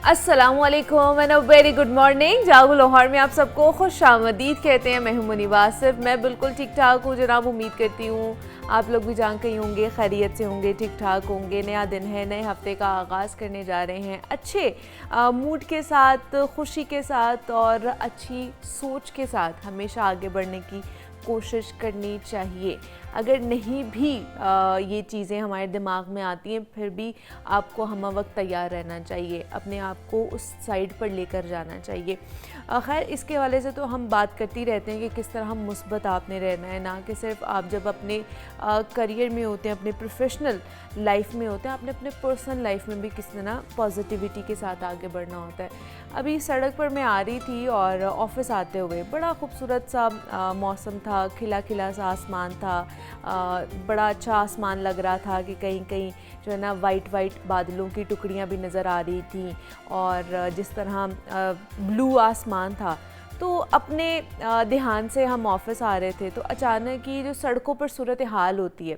अस्सलामुअलैकुम and a very good morning. जागो लाहौर में आप सबको खुश आमदीद कहते हैं। मैं हूं मुनीबा आसिफ। मैं बिल्कुल ठीक ठाक हूँ जनाब। उम्मीद करती हूँ आप लोग भी जान कहीं होंगे, खैरियत से होंगे, ठीक ठाक होंगे। नया दिन है, नए हफ्ते का आगाज़ करने जा रहे हैं अच्छे मूड के साथ, खुशी के साथ और अच्छी सोच के साथ हमेशा आगे बढ़ने की कोशिश करनी चाहिए। अगर नहीं भी ये चीज़ें हमारे दिमाग में आती हैं, फिर भी आपको हम वक्त तैयार रहना चाहिए, अपने आप को उस साइड पर लेकर जाना चाहिए। खैर, इसके हवाले से तो हम बात करती रहते हैं कि किस तरह हम मुस्बत आपने रहना है, ना कि सिर्फ आप जब अपने करियर में होते हैं, अपने प्रोफेशनल लाइफ में होते हैं, आपने अपने पर्सनल लाइफ में भी किस तरह पॉजिटिविटी के साथ आगे बढ़ना होता है। अभी सड़क पर मैं आ रही थी और ऑफिस आते हुए बड़ा खूबसूरत सा मौसम था, खिला खिला सा आसमान था, बड़ा अच्छा आसमान लग रहा था कि कहीं कहीं जो है ना वाइट वाइट बादलों की टुकड़ियाँ भी नज़र आ रही थी और जिस तरह ब्लू आसमान था। तो अपने ध्यान से हम ऑफिस आ रहे थे तो अचानक ही जो सड़कों पर सूरत हाल होती है,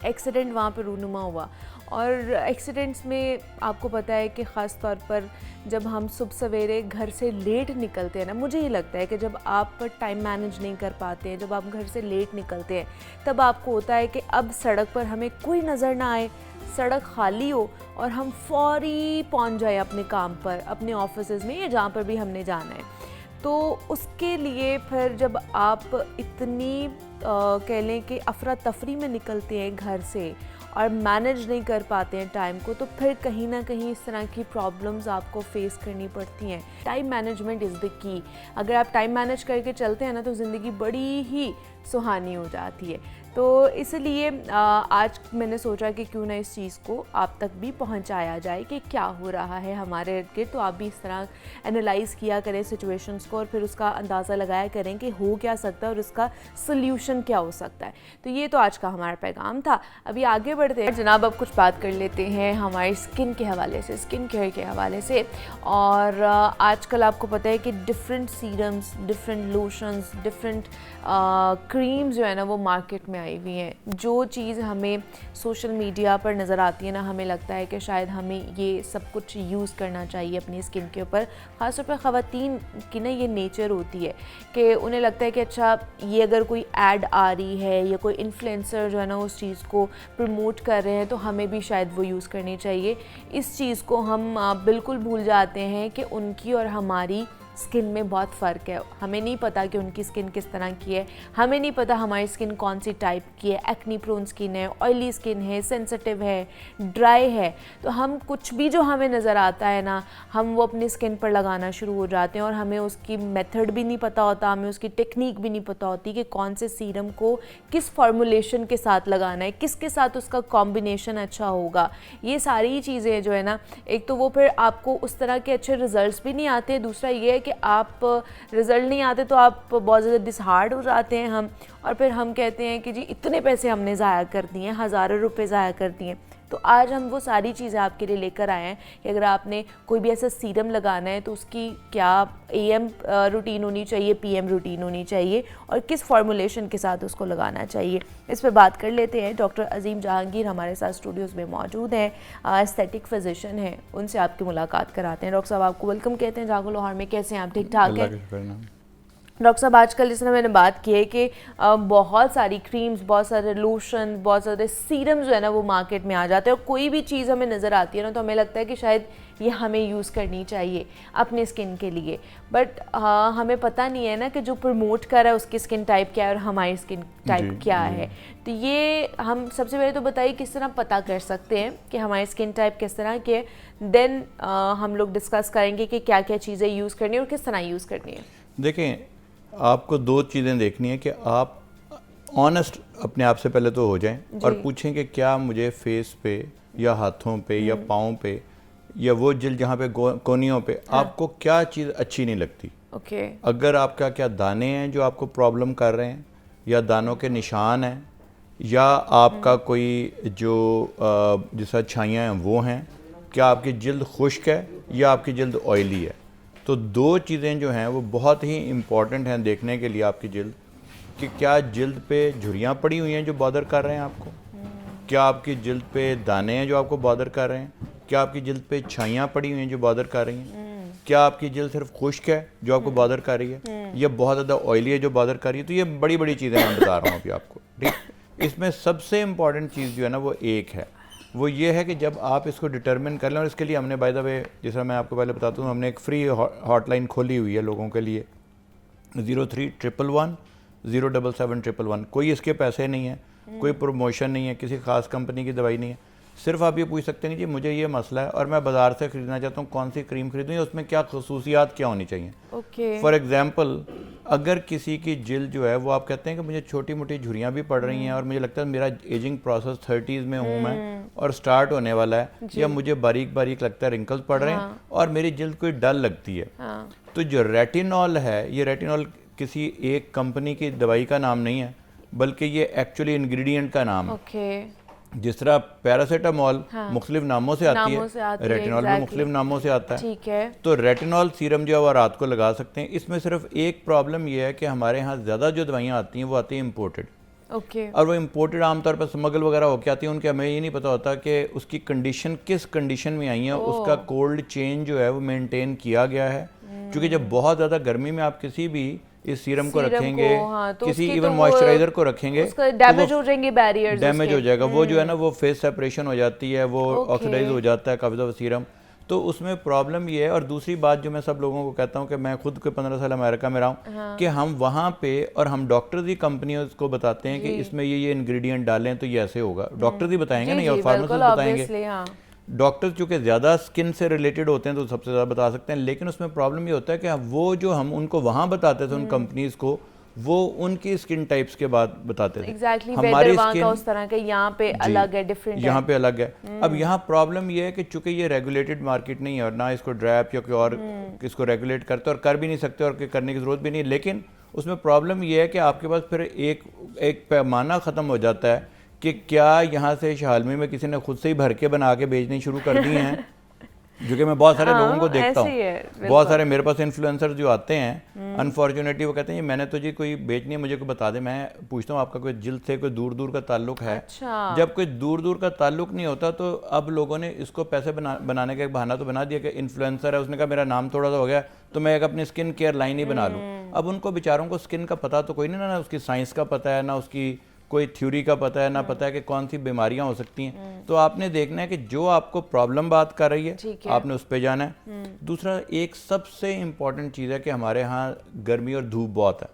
एक्सीडेंट वहाँ पर रूनुमा हुआ। और एक्सीडेंट्स में आपको पता है कि ख़ास तौर पर जब हम सुबह सवेरे घर से लेट निकलते हैं ना, मुझे ये लगता है कि जब आप टाइम मैनेज नहीं कर पाते हैं, जब आप घर से लेट निकलते हैं, तब आपको होता है कि अब सड़क पर हमें कोई नज़र ना आए, सड़क खाली हो और हम फौरी पहुंच जाए अपने काम पर, अपने ऑफिस में या जहाँ पर भी हमने जाना है। तो उसके लिए फिर जब आप इतनी कह लें कि अफरा तफरी में निकलते हैं घर से और मैनेज नहीं कर पाते हैं टाइम को, तो फिर कहीं ना कहीं इस तरह की प्रॉब्लम्स आपको फेस करनी पड़ती हैं। Time management is the key. अगर आप टाइम मैनेज करके चलते हैं ना तो ज़िंदगी बड़ी ही सुहानी हो जाती है। तो इसलिए आज मैंने सोचा कि क्यों ना इस चीज़ को आप तक भी पहुंचाया जाए कि क्या हो रहा है हमारे इर्द गिर्द। तो आप भी इस तरह एनालाइज़ किया करें सिचुएशंस को और फिर उसका अंदाज़ा लगाया करें कि हो क्या सकता है और उसका सल्यूशन क्या हो सकता है। तो ये तो आज का हमारा पैगाम था। अभी आगे बढ़ते हैं जनाब। अब कुछ बात कर लेते हैं हमारी स्किन के हवाले से, स्किन केयर के हवाले से। और आजकल आपको पता है कि different serums, different lotions, different creams जो है ना वो मार्केट में आई हुई हैं। जो चीज़ हमें सोशल मीडिया पर नज़र आती है ना, हमें लगता है कि शायद हमें ये सब कुछ यूज़ करना चाहिए अपनी स्किन के ऊपर। ख़ासतौर पर ख़वातीन की ना ये नेचर होती है कि उन्हें लगता है कि अच्छा ये अगर कोई ऐड आ रही है या कोई इन्फ्लुएंसर जो है ना उस चीज़ को प्रमोट कर रहे हैं तो हमें भी शायद वो यूज़ करनी चाहिए। इस चीज़ को हम बिल्कुल भूल जाते हैं कि उनकी और हमारी स्किन में बहुत फ़र्क है। हमें नहीं पता कि उनकी स्किन किस तरह की है, हमें नहीं पता हमारी स्किन कौन सी टाइप की है, एक्नी प्रोन स्किन है, ऑयली स्किन है, सेंसिटिव है, ड्राई है। तो हम कुछ भी जो हमें नज़र आता है ना, हम वो अपनी स्किन पर लगाना शुरू हो जाते हैं और हमें उसकी मेथड भी नहीं पता होता, हमें उसकी टेक्निक भी नहीं पता होती कि कौन से सीरम को किस फार्मूलेशन के साथ लगाना है, किसके साथ उसका कॉम्बिनेशन अच्छा होगा। ये सारी चीज़ें जो है ना, एक तो वो फिर आपको उस तरह के अच्छे रिज़ल्ट्स भी नहीं आते, दूसरा ये है कि आप रिज़ल्ट नहीं आते तो आप बहुत ज़्यादा डिसहार्ड हो जाते हैं हम, और फिर हम कहते हैं कि जी इतने पैसे हमने ज़ाया कर दिए हैं, हज़ारों रुपए ज़ाया कर दिए। तो आज हम वो सारी चीज़ें आपके लिए लेकर आए हैं कि अगर आपने कोई भी ऐसा सीरम लगाना है तो उसकी क्या AM रूटीन होनी चाहिए, PM रूटीन होनी चाहिए और किस फार्मूलेशन के साथ उसको लगाना चाहिए। इस पर बात कर लेते हैं। डॉक्टर अजीम जहांगीर हमारे साथ स्टूडियोज़ में मौजूद हैं, एस्थेटिक फिजिशियन हैं, उनसे आपकी मुलाकात कराते हैं। डॉक्टर साहब आपको वेलकम कहते हैं जागो लाहौर में। कैसे हैं आप? ठीक ठाक हैं डॉक्टर साहब? आजकल जिस तरह मैंने बात की है कि बहुत सारी क्रीम्स, बहुत सारे लोशन, बहुत सारे सीरम जो है ना वो मार्केट में आ जाते हैं और कोई भी चीज़ हमें नज़र आती है ना तो हमें लगता है कि शायद ये हमें यूज़ करनी चाहिए अपने स्किन के लिए। बट हमें पता नहीं है ना कि जो प्रमोट कर रहा है उसकी स्किन टाइप क्या है और हमारी स्किन टाइप क्या है। तो ये हम सबसे पहले तो बताइए किस तरह पता कर सकते हैं कि हमारी स्किन टाइप किस तरह की है। देन हम लोग डिस्कस करेंगे कि क्या क्या चीज़ें यूज़ करनी है और किस तरह यूज़ करनी है। देखें, आपको दो चीज़ें देखनी है कि आप ऑनेस्ट अपने आप से पहले तो हो जाएं और पूछें कि क्या मुझे फेस पे या हाथों पे या पाँव पे या वो जिल्द जहाँ पे कोनियों पे आपको क्या चीज़ अच्छी नहीं लगती। अगर आपका क्या दाने हैं जो आपको प्रॉब्लम कर रहे हैं, या दानों के निशान हैं, या आपका कोई जो जैसा छाइयाँ हैं वो हैं, क्या आपकी जिल्द खुश्क है या आपकी जिल्द ऑयली है। तो दो चीज़ें जो हैं वो बहुत ही इम्पॉर्टेंट हैं देखने के लिए आपकी जिल्द, कि क्या जिल्द पे झुर्रियाँ पड़ी हुई हैं जो बॉदर कर रहे हैं आपको, क्या आपकी जिल्द पे दाने हैं जो आपको बॉदर कर रहे हैं, क्या आपकी जिल्द पे छाइयाँ पड़ी हुई हैं जो बॉदर कर रही हैं? क्या आपकी जिल्द सिर्फ खुश्क है जो आपको बॉदर कर रही है, या बहुत ज़्यादा ऑयली है जो बॉदर कर रही है? तो ये बड़ी बड़ी चीज़ें मैं बता रहा हूँ अभी आपको, ठीक। इसमें सबसे इम्पॉर्टेंट चीज़ जो है ना वो एक है, वो ये है कि जब आप इसको डिटर्मिन कर लें, और इसके लिए हमने बाय द वे, जैसा मैं आपको पहले बताता हूँ, हमने एक फ्री हॉटलाइन खोली हुई है लोगों के लिए, 0311 077 कोई इसके पैसे नहीं है, कोई प्रमोशन नहीं है, किसी खास कंपनी की दवाई नहीं है। सिर्फ आप ये पूछ सकते हैं कि जी मुझे ये मसला है और मैं बाज़ार से ख़रीदना चाहता हूँ, कौन सी क्रीम खरीदूँ या उसमें क्या खसूसियात क्या होनी चाहिए। फॉर एग्ज़ाम्पल, अगर किसी की जिल्द जो है वो आप कहते हैं कि मुझे छोटी मोटी झुर्रियाँ भी पड़ रही हैं और मुझे लगता है मेरा एजिंग प्रोसेस 30s में हूँ मैं और स्टार्ट होने वाला है, या मुझे बारीक बारीक लगता है, रिंकल्स पड़ रहे हैं और मेरी जिल्द कोई डल लगती है, तो जो रेटिनॉल है, ये रेटिनॉल किसी एक कंपनी की दवाई का नाम नहीं है, बल्कि ये एक्चुअली इंग्रेडिएंट का नाम है। जिस तरह पैरासीटामोल मुख्तलिफ नामों से आती है, रेटिनॉल भी मुख्तलिफ नामों से आता है, ठीक है। तो रेटिनॉल सीरम जो है वो रात को लगा सकते हैं। इसमें सिर्फ एक प्रॉब्लम ये है कि हमारे यहाँ ज़्यादा जो दवाइयाँ आती हैं वो आती हैं इम्पोर्टेड, और वो इम्पोर्टेड आमतौर पर स्मगल वगैरह होकर आती है, उनके हमें ये नहीं पता होता कि उसकी कंडीशन किस कंडीशन में आई है, उसका कोल्ड चेन जो है वो मेनटेन किया गया है। क्योंकि जब बहुत ज़्यादा गर्मी में आप किसी भी इस सीरम को रखेंगे, तो किसी इवन मॉइस्चराइजर को रखेंगे, डैमेज हो जाएंगे बैरियर्स, डैमेज हो जाएगा, वो जो है ना वो फेस सेपरेशन हो जाती है, वो ऑक्सीडाइज हो जाता है काफ़ी ज़्यादा सीरम, तो उसमें प्रॉब्लम ये है। और दूसरी बात जो मैं सब लोगों को कहता हूँ कि मैं खुद के 15 साल अमेरिका में रहा हूँ, कि हम वहाँ पे और हम डॉक्टर्स ही कंपनियों को बताते हैं कि इसमें ये इंग्रेडिएंट डालें तो ये ऐसे होगा, डॉक्टर्स ही बताएंगे ना, या फार्मासिस्ट बताएंगे। डॉक्टर्स चूँकि ज़्यादा स्किन से रिलेटेड होते हैं तो सबसे ज़्यादा बता सकते हैं, लेकिन उसमें प्रॉब्लम ये होता है कि वो जो हम उनको वहाँ बताते थे उन कंपनीज को, वो उनकी स्किन टाइप्स के बाद बताते थे। हमारी स्किन उस तरह के यहाँ पे अलग है, डिफरेंट है, यहाँ पे अलग है। अब यहाँ प्रॉब्लम ये है कि चूंकि ये रेगुलेटेड मार्केट नहीं है और ना इसको ड्रैप या कोई और इसको रेगुलेट करते और कर भी नहीं सकते और करने की जरूरत भी नहीं है, लेकिन उसमें प्रॉब्लम ये है कि आपके पास फिर एक पैमाना ख़त्म हो जाता है कि क्या यहाँ से शालमी में किसी ने खुद से ही भर के बना के बेचनी शुरू कर दी हैं, जो कि मैं बहुत सारे लोगों को देखता हूँ। बहुत सारे मेरे पास इन्फ्लुएंसर जो आते हैं, अनफॉर्चुनेटली वो कहते हैं मैंने तो जी कोई बेचनी है, मुझे कोई बता दे। मैं पूछता हूँ आपका कोई जिल्द से कोई दूर दूर का ताल्लुक है? अच्छा। जब कोई दूर दूर का ताल्लुक नहीं होता तो अब लोगों ने इसको पैसे बनाने का एक बहाना तो बना दिया कि इन्फ्लुएंसर है, उसने कहा मेरा नाम थोड़ा सा हो गया तो मैं एक अपनी स्किन केयर लाइन ही बना लूँ। अब उनको बेचारों को स्किन का पता तो कोई नहीं, ना उसकी साइंस का पता है, ना उसकी कोई थ्योरी का पता है, ना पता है कि कौन सी बीमारियां हो सकती हैं। तो आपने देखना है कि जो आपको प्रॉब्लम बात कर रही है आपने उस पर जाना है। दूसरा, एक सबसे इम्पॉर्टेंट चीज़ है कि हमारे यहाँ गर्मी और धूप बहुत है,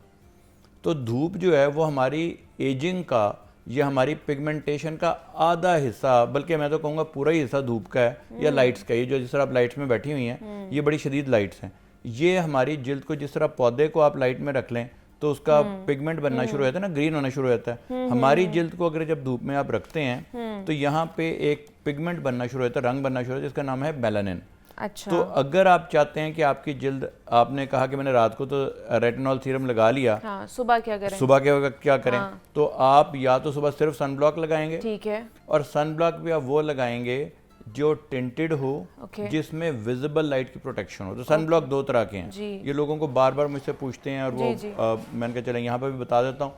तो धूप जो है वो हमारी एजिंग का या हमारी पिगमेंटेशन का आधा हिस्सा, बल्कि मैं तो कहूँगा पूरा ही हिस्सा धूप का है या लाइट्स का। ये जो जिस तरह आप लाइट्स में बैठी हुई हैं, ये बड़ी शदीद लाइट्स हैं, ये हमारी जिल्द को, जिस तरह पौधे को आप लाइट में रख लें तो उसका पिगमेंट बनना शुरू होता है ना, ग्रीन होना शुरू होता है। हमारी जिल्द को अगर जब धूप में आप रखते हैं तो यहाँ पे एक पिगमेंट बनना शुरू होता है, रंग बनना शुरू होता है, जिसका नाम है मेलानिन। अच्छा। तो अगर आप चाहते हैं कि आपकी जिल्द, आपने कहा कि मैंने रात को तो रेटिनॉल सीरम लगा लिया, हाँ, सुबह क्या करें? सुबह क्या करें? हाँ। तो आप या तो सुबह सिर्फ सन ब्लॉक लगाएंगे, ठीक है, और सन ब्लॉक भी आप वो लगाएंगे जो टिंटेड हो, जिसमें विजिबल लाइट की प्रोटेक्शन हो। तो सन ब्लॉक दो तरह के हैं, ये लोगों को बार बार मुझसे पूछते हैं, और वो मैंने कहा चलें यहाँ पर भी बता देता हूँ।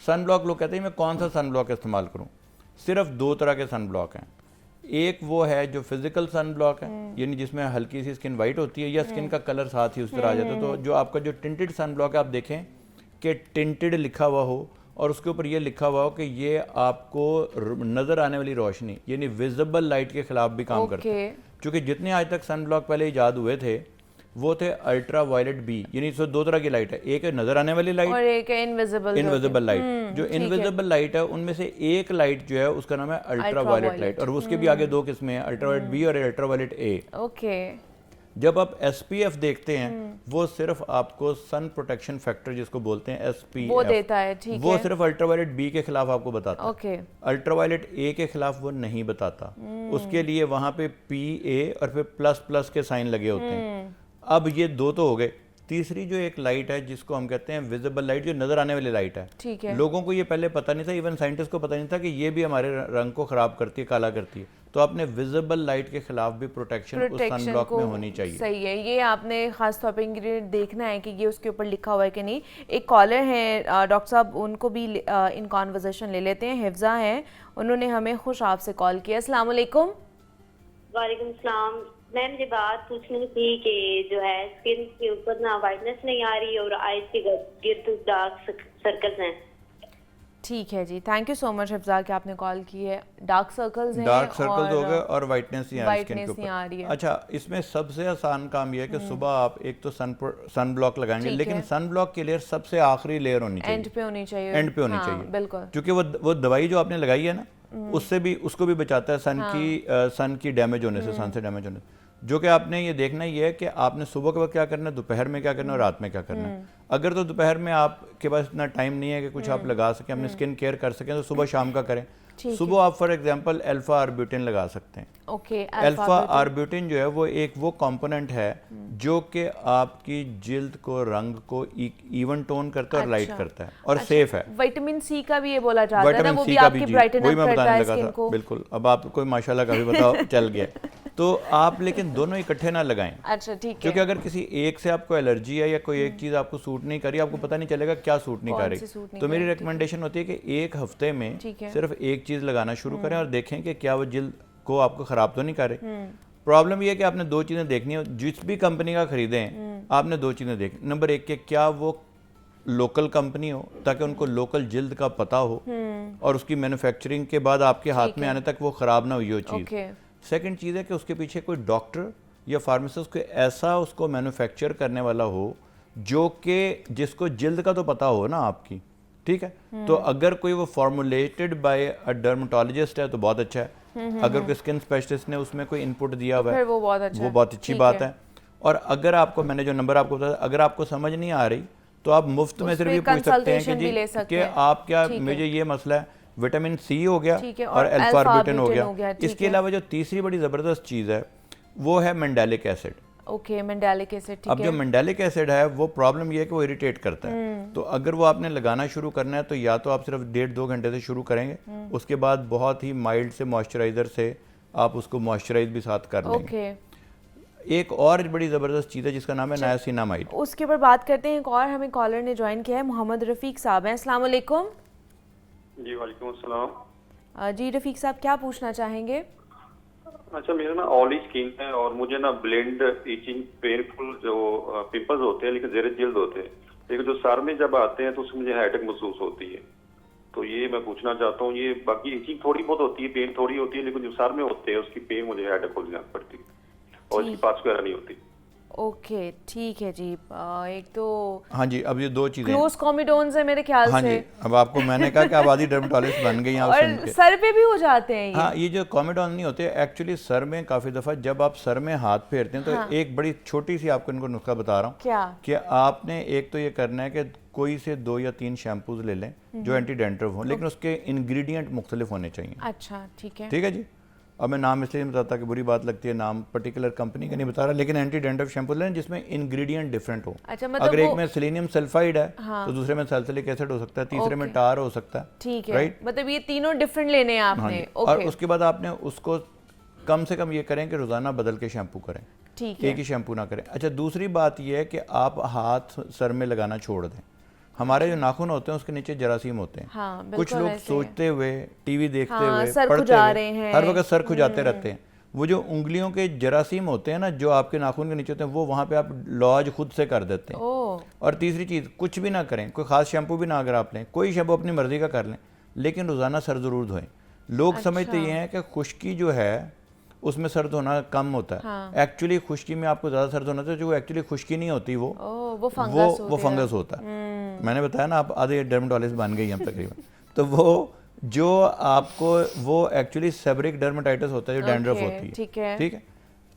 सन ब्लॉक लोग कहते हैं मैं कौन सा सन ब्लॉक इस्तेमाल करूँ? सिर्फ दो तरह के सन ब्लॉक हैं। एक वो है जो फिजिकल सन ब्लॉक है, यानी जिसमें हल्की सी स्किन वाइट होती है या स्किन का कलर साथ ही उस तरह आ जाता है। तो जो आपका जो टिंटेड सन ब्लॉक है, आप देखें कि टिंटेड लिखा हुआ हो और उसके ऊपर ये लिखा हुआ हो कि ये आपको नज़र आने वाली रोशनी यानी विजिबल लाइट के खिलाफ भी काम करता है। क्योंकि जितने आज तक सन ब्लॉक पहले इजाद हुए थे वो थे अल्ट्रा वायलेट बी, यानी इसमें दो तरह की लाइट है, एक है नजर आने वाली लाइट और एक है इनविजिबल लाइट। जो इनविजिबल लाइट है उनमें से एक लाइट जो है उसका नाम है अल्ट्रा वायलेट लाइट, और उसके भी आगे दो किस्में हैं, अल्ट्रा वायलेट बी और अल्ट्रा वायलेट ए। ओके। जब आप SPF देखते हैं वो सिर्फ आपको सन प्रोटेक्शन फैक्टर जिसको बोलते हैं SPF वो देता है, ठीक वो है। सिर्फ अल्ट्रावायलेट बी के खिलाफ आपको बताता है, ओके। अल्ट्रावायलेट ए के खिलाफ वो नहीं बताता। उसके लिए वहां पे PA और फिर प्लस के साइन लगे होते हैं। अब ये दो तो हो गए, तीसरी जो एक लाइट है जिसको हम कहते हैं विजिबल लाइट, जो नजर आने वाली लाइट है, ठीक है। लोगों को ये पहले पता नहीं था, इवन साइंटिस्ट को पता नहीं था कि ये भी हमारे रंग को खराब करती है, काला करती है। तो आपने विजिबल लाइट के खिलाफ भी प्रोटेक्शन उस सन ब्लॉक में होनी चाहिए। सही है, ये आपने खास तौर पे इंग्रेडिएंट देखना है कि ये उसके ऊपर लिखा हुआ है कि नहीं। एक कॉलर है डॉक्टर साहब, उनको भी इन कॉन्वर्सेशन ले लेते हैं। हिफ्जा हैं, उन्होंने हमें खुश आपसे कॉल किया। अस्सलाम वालेकुम। वालेकुम सलाम। मैं मुझे बात पूछनी थी कि जो है स्किन के ऊपर ना वाइटनेस नहीं आ रही और आईज के गिर्द डार्क सर्कल्स हैं। ठीक है जी, thank you so much Hifza कि आपने कॉल की है। डार्क सर्कल्स हैं, डार्क सर्कल्स हो गए और वाइटनेस नहीं आ रही स्किन के वाइटनेस नहीं आ रही ऊपर। है। अच्छा, इसमें सबसे आसान काम ये है कि सुबह आप एक तो सन ब्लॉक लगाएंगे, ठीक लेकिन है। सन ब्लॉक की लेयर सबसे आखिरी लेयर होनी चाहिए, एंड पे होनी चाहिए। एंड पे होनी हाँ, चाहिए, बिल्कुल। क्योंकि वो दवाई जो आपने लगाई है ना, उससे भी उसको भी बचाता है सन की डैमेज होने से, सन से डैमेज होने से। जो कि आपने ये देखना ही है कि आपने सुबह के वक्त क्या करना है, दोपहर में क्या करना है और रात में क्या करना है। अगर तो दोपहर में आपके पास इतना टाइम नहीं है कि कुछ आप लगा सकें, अपनी स्किन केयर कर सकें, तो सुबह शाम का करें। सुबह आप फॉर एग्जांपल अल्फा आर्ब्यूटिन लगा सकते हैं। ओके, अल्फा आर्ब्यूटिन जो है वो वो कंपोनेंट है जो कि आपकी जिल्द को, रंग को इवन टोन करता है और लाइट करता है और सेफ है। विटामिन सी का भी ये बोला जाता है ना, विटामिन वो सी भी का भी आपकी जी, ब्राइटन वही अप मैं करता बताने है लगा स्किन था, को। बिल्कुल। अब आपको माशाल्लाह का भी बताओ चल गया। तो आप लेकिन दोनों इकट्ठे ना लगाएं। अच्छा, ठीक है। क्योंकि अगर किसी एक से आपको एलर्जी है या कोई एक चीज़ आपको सूट नहीं करी, आपको पता नहीं चलेगा क्या सूट नहीं कर रही। तो मेरी रिकमेंडेशन होती है कि एक हफ्ते में सिर्फ एक चीज़ लगाना शुरू करें और देखें कि क्या वो जिल्द को आपको ख़राब तो नहीं कर रही। प्रॉब्लम ये है कि आपने दो चीज़ें देखनी है, जिस भी कंपनी का खरीदें आपने दो चीज़ें देखनी। नंबर एक, के क्या वो लोकल कंपनी हो, ताकि उनको लोकल जिल्द का पता हो और उसकी मैन्युफैक्चरिंग के बाद आपके हाथ में आने तक वो ख़राब ना हुई हो चीज़। सेकंड चीज़ है कि उसके पीछे कोई डॉक्टर या फार्मासिस्ट कोई ऐसा उसको मैन्युफैक्चर करने वाला हो जो कि जिसको जिल्द का तो पता हो ना आपकी, ठीक है। तो अगर कोई वो फॉर्मुलेटेड बाय अ डर्मेटोलॉजिस्ट है तो बहुत अच्छा है। अगर कोई स्किन स्पेशलिस्ट ने उसमें कोई इनपुट दिया हुआ है वो बहुत अच्छी बात है। और अगर आपको, मैंने जो नंबर आपको बताया, अगर आपको समझ नहीं आ रही तो आप मुफ्त में सिर्फ ये पूछ सकते हैं कि आप क्या, मुझे ये मसला है, विटामिन सी हो गया और अल्फा आर्ब्यूटिन हो गया। इसके अलावा जो तीसरी बड़ी ज़बरदस्त चीज़ है वो है mandelic acid. Okay, mandelic acid, ठीक है। अब जो मैंडेलिक एसिड है वो प्रॉब्लम ये है कि वो इरिटेट करता है। तो अगर वो आपने लगाना शुरू करना है तो या तो आप सिर्फ 1.5-2 घंटे से शुरू करेंगे, उसके बाद बहुत ही माइल्ड से मॉइस्चराइजर से आप उसको मॉइस्चराइज भी साथ कर लेंगे। एक और बड़ी ज़बरदस्त चीज़ है जिसका नाम है नायासिनामाइड। उसके ऊपर बात करते हैं। एक और हमें कॉलर ने ज्वाइन किया है, मोहम्मद रफ़ीक साहब हैं। अस्सलाम वालेकुम। जी वालेकुम अस्सलाम। जी रफ़ीक साहब, क्या पूछना चाहेंगे? अच्छा, मेरा ना ऑयली स्किन है और मुझे ना ब्लेंड, इचिंग, पेनफुल जो पिंपल्स होते हैं लेकिन ज़ेरे जिल्द होते हैं, लेकिन जो सर में जब आते हैं तो उसमें मुझे हेडेक महसूस होती है। तो ये मैं पूछना चाहता हूँ, ये बाकी इचिंग थोड़ी बहुत होती है, पेन थोड़ी होती है, लेकिन जो सर में होते हैं उसकी पेन मुझे हेडेक हो जाती पड़ती है और इसकी पास वगैरह नहीं होती। ओके, ठीक है जी। एक तो हाँ जी, अब ये दो चीज़ें क्लोज कॉमिडोन्स है मेरे ख्याल हाँ से। जी, अब आपको मैंने कहा कि आप आधी डर्मेटोलॉजिस्ट बन गई हैं और सर पे भी हो जाते हैं ये। हाँ, ये जो कॉमिडोन नहीं होते एक्चुअली सर में, काफ़ी दफ़ा जब आप सर में हाथ फेरते हैं तो एक बड़ी छोटी सी आपको इनको नुस्खा बता रहा हूँ। क्या? कि आपने एक तो ये करना है कि कोई से 2 या 3 शैम्पूज ले लें जो एंटी डेंड्रफ हों, लेकिन उसके इंग्रेडिएंट मुख्तलिफ होने चाहिए। अच्छा, ठीक है। ठीक है जी। अब मैं नाम इसलिए नहीं बताता कि बुरी बात लगती है, नाम पर्टिकुलर कंपनी का नहीं बता रहा, लेकिन एंटी डेंड्रफ शैम्पू लें जिसमें इंग्रेडिएंट डिफरेंट हो। अच्छा, मतलब अगर एक में सेलेनियम सल्फाइड है तो दूसरे में सैलिसिलिक एसिड हो सकता है, तीसरे में टार हो सकता है। ठीक है, मतलब ये तीनों डिफरेंट लेने हैं आपने। और उसके बाद आपने उसको कम से कम ये करें कि रोजाना बदल के शैम्पू करें, ठीक है, एक ही शैम्पू ना करें। अच्छा, दूसरी बात यह है कि आप हाथ सर में लगाना छोड़ दें। हमारे जो नाखून होते हैं उसके नीचे जरासीम होते हैं। हाँ, कुछ लोग सोचते हुए, टीवी देखते हुए, सर पढ़ते हुए हर वक्त सर खुजाते रहते हैं। वो जो उंगलियों के जरासीम होते हैं ना, जो आपके नाखून के नीचे होते हैं, वो वहाँ पे आप लॉज खुद से कर देते हैं। और तीसरी चीज़, कुछ भी ना करें, कोई खास शैम्पू भी ना अगर आप लें, कोई शैम्पू अपनी मर्जी का कर लें, लेकिन रोज़ाना सर ज़रूर धोएं। लोग समझते ये हैं कि खुश्की जो है उसमें सर धोना कम होता है। एक्चुअली खुश्की में आपको ज़्यादा सर धोना चाहिए। जो एक्चुअली खुश्की नहीं होती वो फंगस होता है। मैंने बताया ना, आप आधे डर्मेटोलॉजिस्ट बन गई हम तकरीबन। तो वो जो आपको वो एक्चुअली सेबरिक डर्मेटाइटिस होता है, जो डैंड्रफ होती है। ठीक है,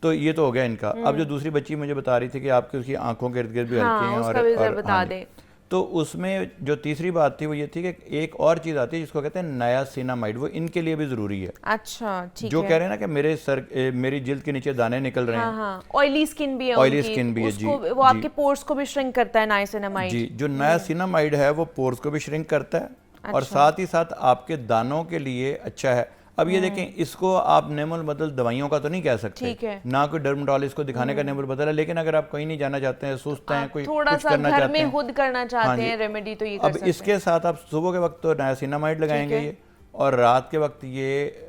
तो ये तो हो गया इनका। अब जो दूसरी बच्ची मुझे बता रही थी कि आपकी उसकी आंखों के इर्द गिर्द भी हल्के हैं और बता दें, तो उसमें जो तीसरी बात थी वो ये थी कि एक और चीज़ आती है जिसको कहते हैं नायासिनामाइड, वो इनके लिए भी ज़रूरी है। अच्छा, ठीक है। जो कह रहे हैं ना कि मेरी जिल्द के नीचे दाने निकल रहे हैं, ऑयली स्किन भी है, ऑयली स्किन भी है जी, वो आपके पोर्स को भी श्रिंक करता है नायासिनामाइड जी। जो नायासिनामाइड है वो पोर्स को भी श्रिंक करता है और साथ ही साथ आपके दानों के लिए अच्छा है। अब ये देखें, इसको आप नेमुल बदल दवाइयों का तो नहीं कह सकते, ना कोई डर्मेटोलॉजिस्ट को दिखाने का नेमुल बदल है, लेकिन अगर आप कहीं नहीं जाना चाहते हैं, सुस्त हैं, कोई थोड़ा कुछ सा करना घर चाहते में हैं, खुद करना चाहते हैं रेमेडी, तो ये कर अब इसके साथ आप सुबह के वक्त तो नायासिनामाइड लगाएंगे ये, और रात के वक्त ये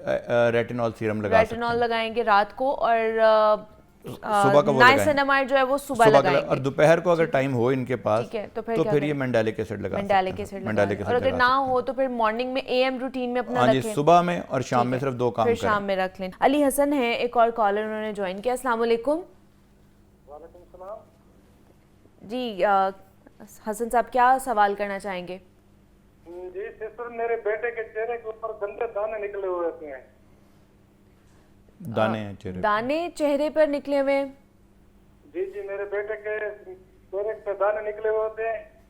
रेटिनॉल सीरम लगा सकते रेटिनॉल लगाएंगे रात को, और सुबह का वो लगाएं। नाइसिनामाइड जो है वो सुबह सुबह लगाएंगे। और दोपहर को अगर टाइम हो इनके पास ठीक है, तो फिर तो क्या फिर करें? ये मंडालिक एसिड लगा मंडालिक सकते हैं। एसिड मंडालिक लगाएं। और एसिड अगर लगा ना सकते हो तो फिर मॉर्निंग में AM रूटीन में हैं। अपना हाँ जी, रखें। सुबह में और शाम में सिर्फ 2 काम फिर करें। शाम में रख लें। अली हसन है एक और कॉलर, उन्होंने ज्वाइन किया। अस्सलाम वालेकुम जी। हसन साहब क्या सवाल करना चाहेंगे? जी सिस्टर, मेरे बेटे के चेहरे के ऊपर गंदे दाने निकले हुए होते हैं। दाने हैं चेहरे पे। दाने चेहरे पर निकले हुए? जी जी, मेरे बेटे के चेहरे पे दाने निकले हुए होते हैं,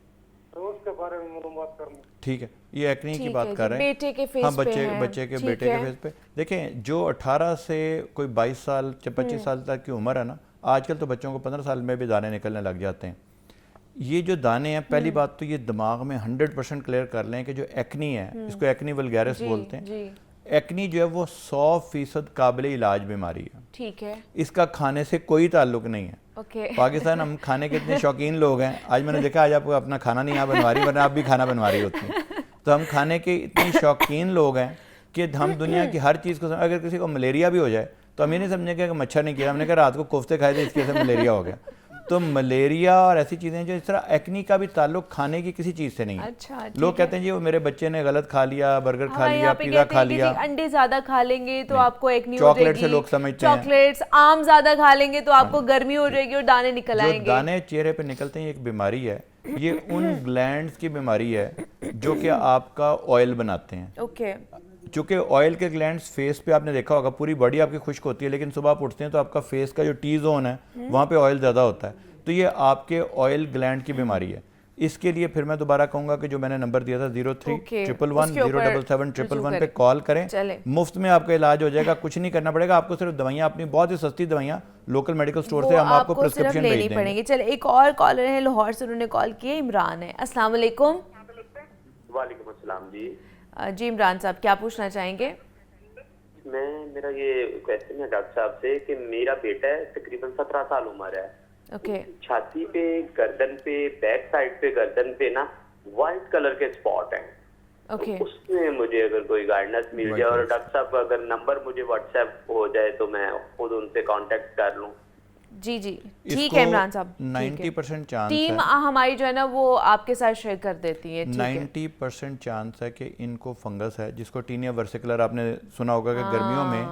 तो उसके बारे में मालूमात करनी। ठीक है, ये एक्नी की ठीक बात है कर जी, रहे हैं। बेटे के फेस हाँ, पे है। बच्चे के ठीक बेटे के है। फेस पे देखें, जो 18 से कोई 22 साल या 25 साल तक की उम्र है ना, आजकल तो बच्चों को 15 साल में भी दाने निकलने लग जाते हैं। ये जो दाने हैं, पहली बात तो ये दिमाग में 100% क्लियर कर लें कि जो एक्नी है, इसको एक्नी वल्गैरिस बोलते हैं। जी एक्नी जो है वो 100% काबिल इलाज बीमारी है। ठीक है, इसका खाने से कोई ताल्लुक नहीं है। ओके। पाकिस्तान हम खाने के इतने शौकीन लोग हैं। आज मैंने देखा, आज आपको अपना खाना नहीं यहाँ बनवा रही, वरना आप भी खाना बनवा रही होती हैं। तो हम खाने के इतने शौकीन लोग हैं कि हम दुनिया की हर चीज़ को अगर किसी को मलेरिया भी हो जाए तो हम ये नहीं समझेंगे कि मच्छर नहीं किया, हमने कहा रात को कोफ्ते खाए थे इसकी वजह से मलेरिया हो गया। तो मलेरिया और ऐसी चीज़ें जो इस तरह एक्नी का भी ताल्लुक खाने की किसी चीज़ से नहीं है। अच्छा, लोग कहते हैं जी वो मेरे बच्चे ने गलत खा लिया, बर्गर खा लिया, यहाँ पे पिज़्ज़ा कहते खा हैं कि लिया। जी अंडे ज्यादा खा लेंगे तो आपको एक्नी हो चॉकलेट जाएगी। से लोग समझते हैं। चॉकलेट्स, आम ज्यादा खा लेंगे तो आपको गर्मी हो जाएगी और दाने निकल जो आएंगे। दाने चेहरे पे निकलते हैं, एक बीमारी है। ये उन ग्लैंड्स की बीमारी है जो कि आपका ऑयल बनाते हैं। ओके, चूँकि ऑयल के ग्लैंड्स फेस पे आपने देखा होगा, पूरी बॉडी आपकी खुश्क होती है, लेकिन सुबह आप उठते हैं तो आपका फेस का जो टी जोन है वहाँ पे ऑयल ज़्यादा होता है। तो ये आपके ऑयल ग्लैंड की बीमारी है। इसके लिए फिर मैं दोबारा कहूँगा कि जो मैंने नंबर दिया था 03-111-077-111 पे कॉल करें। चले। मुफ्त में आपका इलाज हो जाएगा, कुछ नहीं करना पड़ेगा आपको। सिर्फ दवाइयाँ, अपनी बहुत ही सस्ती दवाइयाँ लोकल मेडिकल स्टोर से हम आपको सिर्फ प्रिस्क्रिप्शन लेनी भेज देंगे। पड़ेगी। चले, एक और कॉलर है लाहौर से, उन्होंने कॉल किया। इमरान है। अस्सलाम वालेकुम। वालेकुम अस्सलाम जी। जी इमरान साहब क्या पूछना चाहेंगे? मेरा ये क्वेश्चन है डॉक्टर साहब से कि मेरा बेटा है, तकरीबन 17 साल उम्र है। ओके, छाती पे, गर्दन पे, बैक साइड पे गर्दन पे ना वाइट कलर के स्पॉट हैं। ओके। तो उसमें मुझे अगर कोई गाइडेंस मिल जाए, और डॉक्टर साहब का अगर नंबर मुझे व्हाट्सएप हो जाए तो मैं खुद उनसे कांटेक्ट कर लूं। जी जी, ठीक है इमरान साहब। 90% चांस टीम है, हमारी जो है ना वो आपके साथ शेयर कर देती है। ठीक है। 90% चांस है कि इनको फंगस है, जिसको टीनिया वर्सिकुलर आपने सुना होगा कि गर्मियों में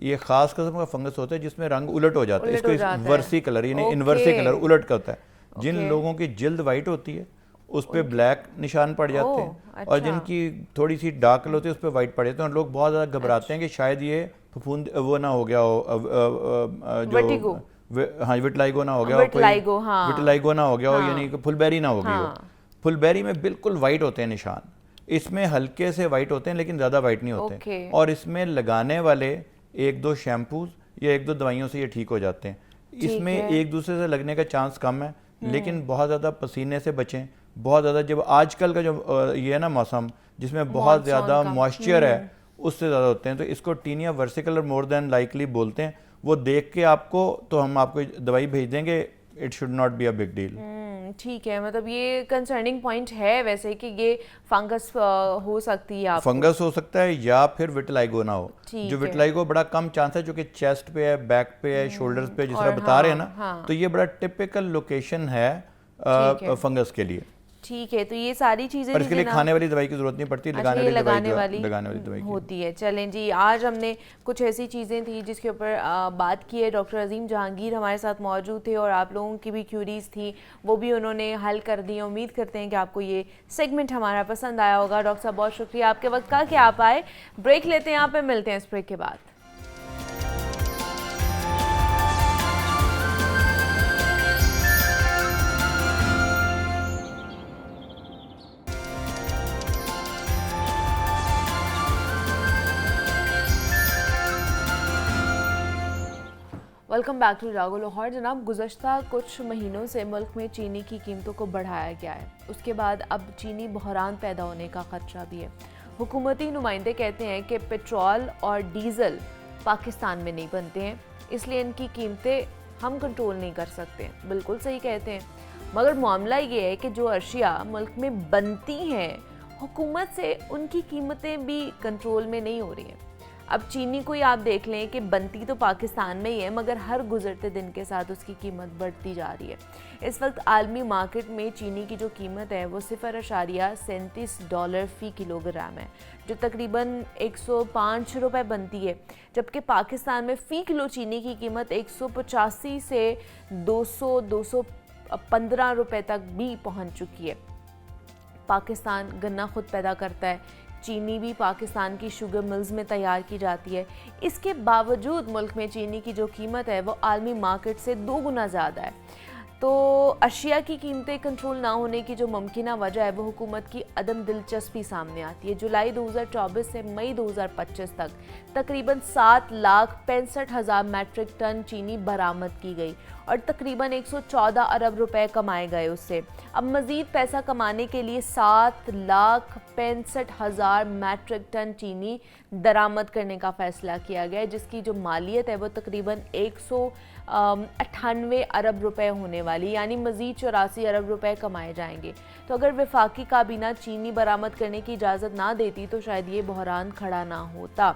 ये खास किस्म का फंगस होता है जिसमें रंग उलट हो जाता है। उलट हो इसको जाता है। वर्सी कलर यानी ओके। इनवर्सी कलर उलट का होता है। जिन ओके। लोगों की जिल्द वाइट होती है उस पे ब्लैक निशान पड़ जाते हैं, और अच्छा। जिनकी थोड़ी सी डार्क कलर होती है उस पे वाइट पड़ जाते हैं। और लोग बहुत ज़्यादा घबराते हैं कि शायद ये फफूंद वो ना हो गया हो, वर्टिगो। हाँ विटलाइगो ना हो गया हो, विटलाइगो, हाँ। विटलाइगो ना हो गया हो, हाँ। यानी कि फुलबेरी ना हो गई हो। हाँ। फुलबेरी में बिल्कुल वाइट होते हैं निशान, इसमें हल्के से वाइट होते हैं लेकिन ज़्यादा वाइट नहीं होते। ओके। और इसमें लगाने वाले 1-2 शैम्पूज या 1-2 दवाइयों से ये ठीक हो जाते हैं। इसमें एक दूसरे से लगने का चांस कम है, लेकिन बहुत ज़्यादा पसीने से बचें। बहुत ज़्यादा जब आजकल का जो ये है ना मौसम जिसमें बहुत ज़्यादा मॉइस्चर है, उससे ज़्यादा होते हैं। तो इसको tinea versicolor more than likely बोलते हैं। वो देख के आपको, तो हम आपको दवाई भेज देंगे। It should not be a big deal. ठीक है, मतलब ये कंसर्निंग पॉइंट है वैसे कि ये फंगस हो सकती है आपको। फंगस हो सकता है या फिर विटलाइगो ना हो। ठीक जो है। विटलाइगो बड़ा कम चांस है, जो कि चेस्ट पे है, बैक पे है, शोल्डर्स पे, जिस और तरह बता रहे हैं हाँ, ना, हाँ। तो ये बड़ा टिपिकल लोकेशन है फंगस के लिए। ठीक है, तो ये सारी चीजें पर इसके लिए जिन्हें खाने वाली दवाई की जरूरत नहीं पड़ती, अच्छा, लगाने ये वाली लगाने दवाई वाली की होती है। चलें जी, आज हमने कुछ ऐसी चीज़ें थी जिसके ऊपर बात की है। डॉक्टर अजीम जहांगीर हमारे साथ मौजूद थे और आप लोगों की भी क्यूरीज थी, वो भी उन्होंने हल कर दी। उम्मीद करते हैं कि आपको ये सेगमेंट हमारा पसंद आया होगा। डॉक्टर साहब बहुत शुक्रिया आपके वक्त का कि आप आए। ब्रेक लेते हैं, यहाँ पे मिलते हैं इस ब्रेक के बाद। वेलकम बैक टू जागो लाहौर। जनाब, गुज़श्ता कुछ महीनों से मुल्क में चीनी की कीमतों को बढ़ाया गया है। उसके बाद अब चीनी बहरान पैदा होने का खतरा भी है। हुकूमती नुमाइंदे कहते हैं कि पेट्रोल और डीज़ल पाकिस्तान में नहीं बनते हैं, इसलिए इनकी कीमतें हम कंट्रोल नहीं कर सकते। बिल्कुल सही कहते हैं, मगर मामला ये है कि जो अशिया मुल्क में बनती हैं हुकूमत से उनकी कीमतें भी कंट्रोल में नहीं हो रही हैं। अब चीनी को ही आप देख लें कि बनती तो पाकिस्तान में ही है, मगर हर गुजरते दिन के साथ उसकी कीमत बढ़ती जा रही है। इस वक्त आलमी मार्केट में चीनी की जो कीमत है वो $0.37 फ़ी किलोग्राम है, जो तकरीबन 105 रुपये बनती है, जबकि पाकिस्तान में फ़ी किलो चीनी की कीमत 185 से 215 रुपये तक भी पहुंच चुकी है। पाकिस्तान गन्ना खुद पैदा करता है, चीनी भी पाकिस्तान की शुगर मिल्स में तैयार की जाती है। इसके बावजूद मुल्क में चीनी की जो कीमत है वो आलमी मार्केट से 2 गुना ज़्यादा है। तो अशिया की कीमतें कंट्रोल ना होने की जो मुमकिन वजह है वो हुकूमत की अदम दिलचस्पी सामने आती है। जुलाई 2024 से मई 2025 तक तकरीबन 7,65,000 मैट्रिक टन चीनी बरामद की गई और तकरीबन 114 अरब रुपए कमाए गए उससे। अब मज़ीद पैसा कमाने के लिए 7,65,000 मैट्रिक टन चीनी दरामद करने का फ़ैसला किया गया है, जिसकी जो मालियत है वो तकरीबन 198 अरब रुपए होने वाली, यानी मज़ीद 84 अरब रुपए कमाए जाएंगे। तो अगर वफाकी काबीना चीनी बरामद करने की इजाज़त ना देती तो शायद ये बहरान खड़ा ना होता।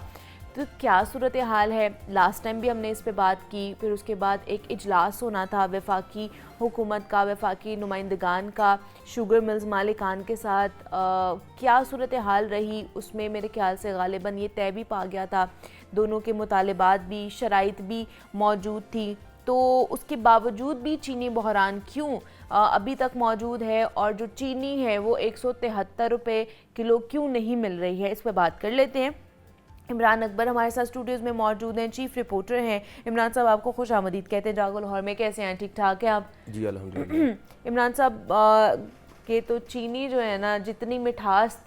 तो क्या सूरत हाल है, लास्ट टाइम भी हमने इस पे बात की, फिर उसके बाद एक इजलास होना था वफाकी हुकूमत का, वफाकी नुमाइंदगान का शुगर मिल्स मालिकान के साथ। क्या सूरत हाल रही उसमें मेरे ख्याल से गालिबन ये तय भी पा गया था, दोनों के मुतालिबात भी, शराइत भी मौजूद थी। तो उसके बावजूद भी चीनी बहरान क्यों अभी तक मौजूद है, और जो चीनी है वो 173 रुपये किलो क्यों नहीं मिल रही है, इस पर बात कर लेते हैं। इमरान अकबर हमारे साथ स्टूडियोज़ में मौजूद हैं, चीफ रिपोर्टर हैं। इमरान साहब आपको खुश आमदीद कहते हैं जागो लाहौर में। कैसे हैं, ठीक ठाक हैं आप? जी अल्हम्दुलिल्लाह। इमरान साहब के तो चीनी जो है ना, जितनी मिठास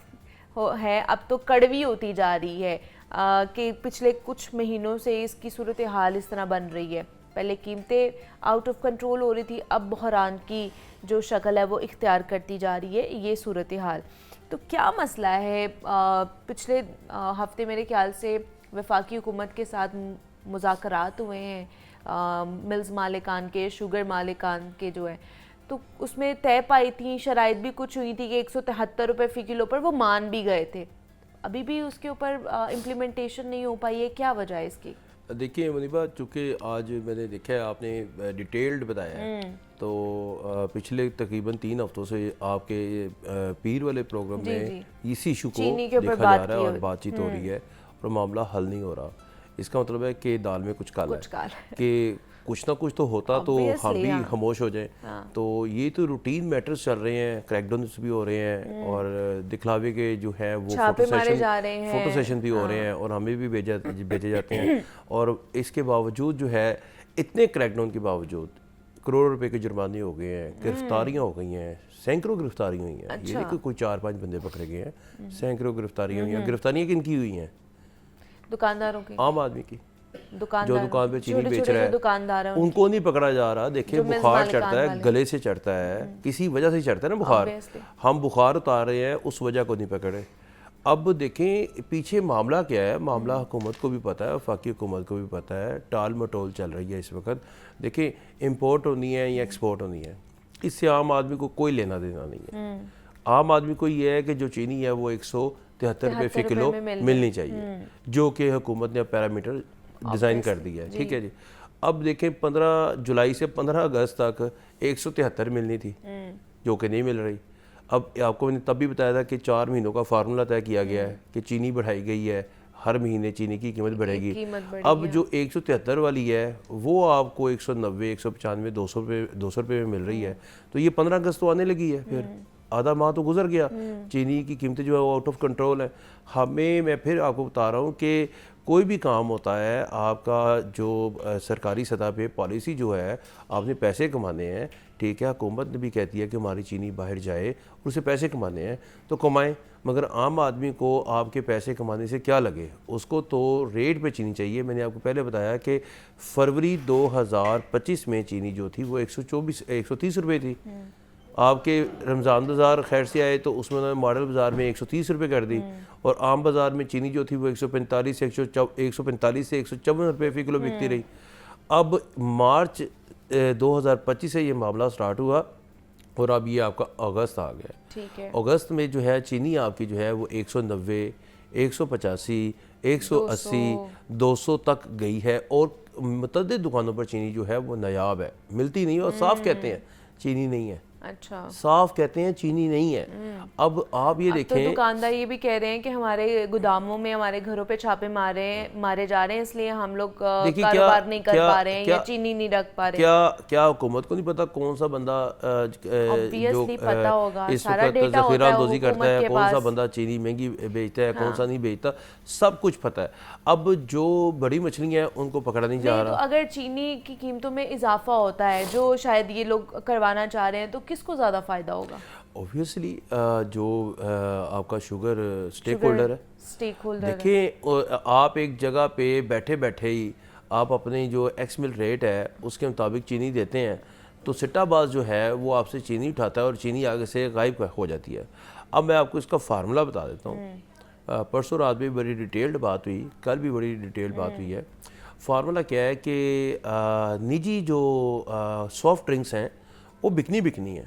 है अब तो कड़वी होती जा रही है कि पिछले कुछ महीनों से इसकी सूरत हाल इस तरह बन रही है। पहले कीमतें आउट ऑफ कंट्रोल हो रही थी, अब बहरान की जो शक्ल है वो इख्तियार करती जा रही है ये सूरत हाल। तो क्या मसला है? पिछले हफ्ते मेरे ख्याल से वफाकी हुकूमत के साथ मुज़ाकरात हुए हैं मिल्स मालिकान के, शुगर मालिकान के जो है, तो उसमें तय पाई थी, शराइत भी कुछ हुई थी कि 173 रुपये फ़ी किलो पर वो मान भी गए थे। अभी भी उसके ऊपर इम्प्लीमेंटेशन नहीं हो पाई है, क्या वजह है इसकी? देखिए मुनीबा, चूँकि आज मैंने देखा है आपने डिटेल्ड बताया है, तो पिछले तकरीबन 3 हफ्तों से आपके पीर वाले प्रोग्राम में इसी इशू को देखा जा रहा है और बातचीत हो रही है और मामला हल नहीं हो रहा। इसका मतलब है कि दाल में कुछ काला है, कि कुछ ना कुछ तो होता तो हम भी खामोश हो जाएं। तो ये तो रूटीन मैटर्स चल रहे हैं, क्रैकडाउन्स भी हो रहे हैं और दिखलावे के जो है वो फोटो सेशन भी हो रहे हैं और हमें भी भेजे जाते हैं। और इसके बावजूद जो है, इतने क्रैकडाउन के बावजूद करोड़ रुपए के जुर्माने हो गए हैं, गिरफ्तारियां हो गई हैं, सैकड़ों गिरफ्तारियां हुई हैं। ये नहीं कि कोई 4-5 बंदे पकड़े गए हैं, सैकड़ों गिरफ्तारियां हुई हैं। गिरफ्तारियां किन की हुई हैं? दुकानदारों की, आम आदमी की, जो दुकान पे चीनी बेच रहा है, दुकानदार है, उनको नहीं पकड़ा जा रहा। देखिए बुखार चढ़ता है, गले से चढ़ता है, किसी वजह से चढ़ता है ना बुखार, हम बुखार उतार रहे हैं, उस वजह को नहीं पकड़े। अब देखें पीछे मामला क्या है, मामला हुकूमत को भी पता है, वफाकी हुकूमत को भी पता है, टाल मटोल चल रही है इस वक्त। देखिए इम्पोर्ट होनी है या एक्सपोर्ट होनी है, इससे आम आदमी को कोई लेना देना नहीं है। आम आदमी को ये है कि जो चीनी है वो 173 रुपये फ़ी किलो मिलनी चाहिए, जो कि हुकूमत ने पैरामीटर डिज़ाइन कर दिया है। ठीक है जी। अब देखें 15 जुलाई से 15 अगस्त तक 173 मिलनी थी, जो कि नहीं मिल रही। अब आपको मैंने तब भी बताया था कि 4 महीनों का फार्मूला तय किया गया है कि चीनी बढ़ाई गई है, हर महीने चीनी की कीमत बढ़ेगी। अब जो 173 वाली है वो आपको 190, 195, 200 रुपये में मिल रही है। तो ये 15 अगस्त तो आने लगी है, फिर आधा माह तो गुजर गया, चीनी की कीमतें जो है वो आउट ऑफ कंट्रोल है। मैं फिर आपको बता रहा हूँ कि कोई भी काम होता है, आपका जो सरकारी सतह पे पॉलिसी जो है, आपने पैसे कमाने हैं, ठीक है, हुकूमत भी कहती है कि हमारी चीनी बाहर जाए और उसे पैसे कमाने हैं तो कमाएं, मगर आम आदमी को आपके पैसे कमाने से क्या लगे, उसको तो रेट पे चीनी चाहिए। मैंने आपको पहले बताया कि फरवरी 2025 में चीनी जो थी वो 130 रुपये थी। आपके रमज़ान बाज़ार खैर से आए तो उसमें उन्होंने मॉडल बाज़ार में 130 रुपये कर दी और आम बाज़ार में चीनी जो थी वो 145 से 154 रुपये फ़ी किलो बिकती रही। अब मार्च 2025 से ये मामला स्टार्ट हुआ और अब ये आपका अगस्त आ गया। ठीक है। अगस्त में जो है चीनी आपकी जो है वो 190, 185, 180, 200 तक गई है और मुतअद्दिद दुकानों पर चीनी जो है वो नायाब है, मिलती नहीं है और साफ कहते हैं चीनी नहीं है। अच्छा, साफ कहते हैं चीनी नहीं है। अब आप ये तो देखें, दुकानदार ये भी कह रहे हैं कि हमारे गोदामों में हमारे घरों पे छापे मारे जा रहे हैं, इसलिए हम लोग देखिए कारोबार नहीं कर पा रहे हैं या क्या- चीनी नहीं रख पा रहे। क्या हुकूमत को नहीं पता कौन सा बंदा Obviously पता होगा, इस सारा वक्त data ज़ख़ीरा होता है अंदोज़ी करता हुकूमत है, के कौन सा पास। बंदा चीनी महंगी बेचता है, कौन सा नहीं बेचता, सब कुछ पता है। अब जो बड़ी मछलियाँ हैं उनको पकड़ा नहीं जा नहीं, तो रहा। अगर चीनी की कीमतों में इजाफा होता है जो शायद ये लोग करवाना चाह रहे हैं, तो किसको ज़्यादा फ़ायदा होगा? ऑब्वियसली जो आपका शुगर स्टेक होल्डर है। स्टेक होल्डर देखिए आप एक जगह पे बैठे बैठे ही आप अपनी जो एक्स मिल रेट है उसके मुताबिक चीनी देते हैं, तो सिट्टाबाज जो है वो आपसे चीनी उठाता है और चीनी आगे से गायब हो जाती है। अब मैं आपको इसका फार्मूला बता देता हूँ। परसों रात भी बड़ी डिटेल्ड बात हुई, कल भी बड़ी डिटेल्ड बात हुई है। फार्मूला क्या है कि निजी जो सॉफ्ट ड्रिंक्स हैं वो बिकनी है,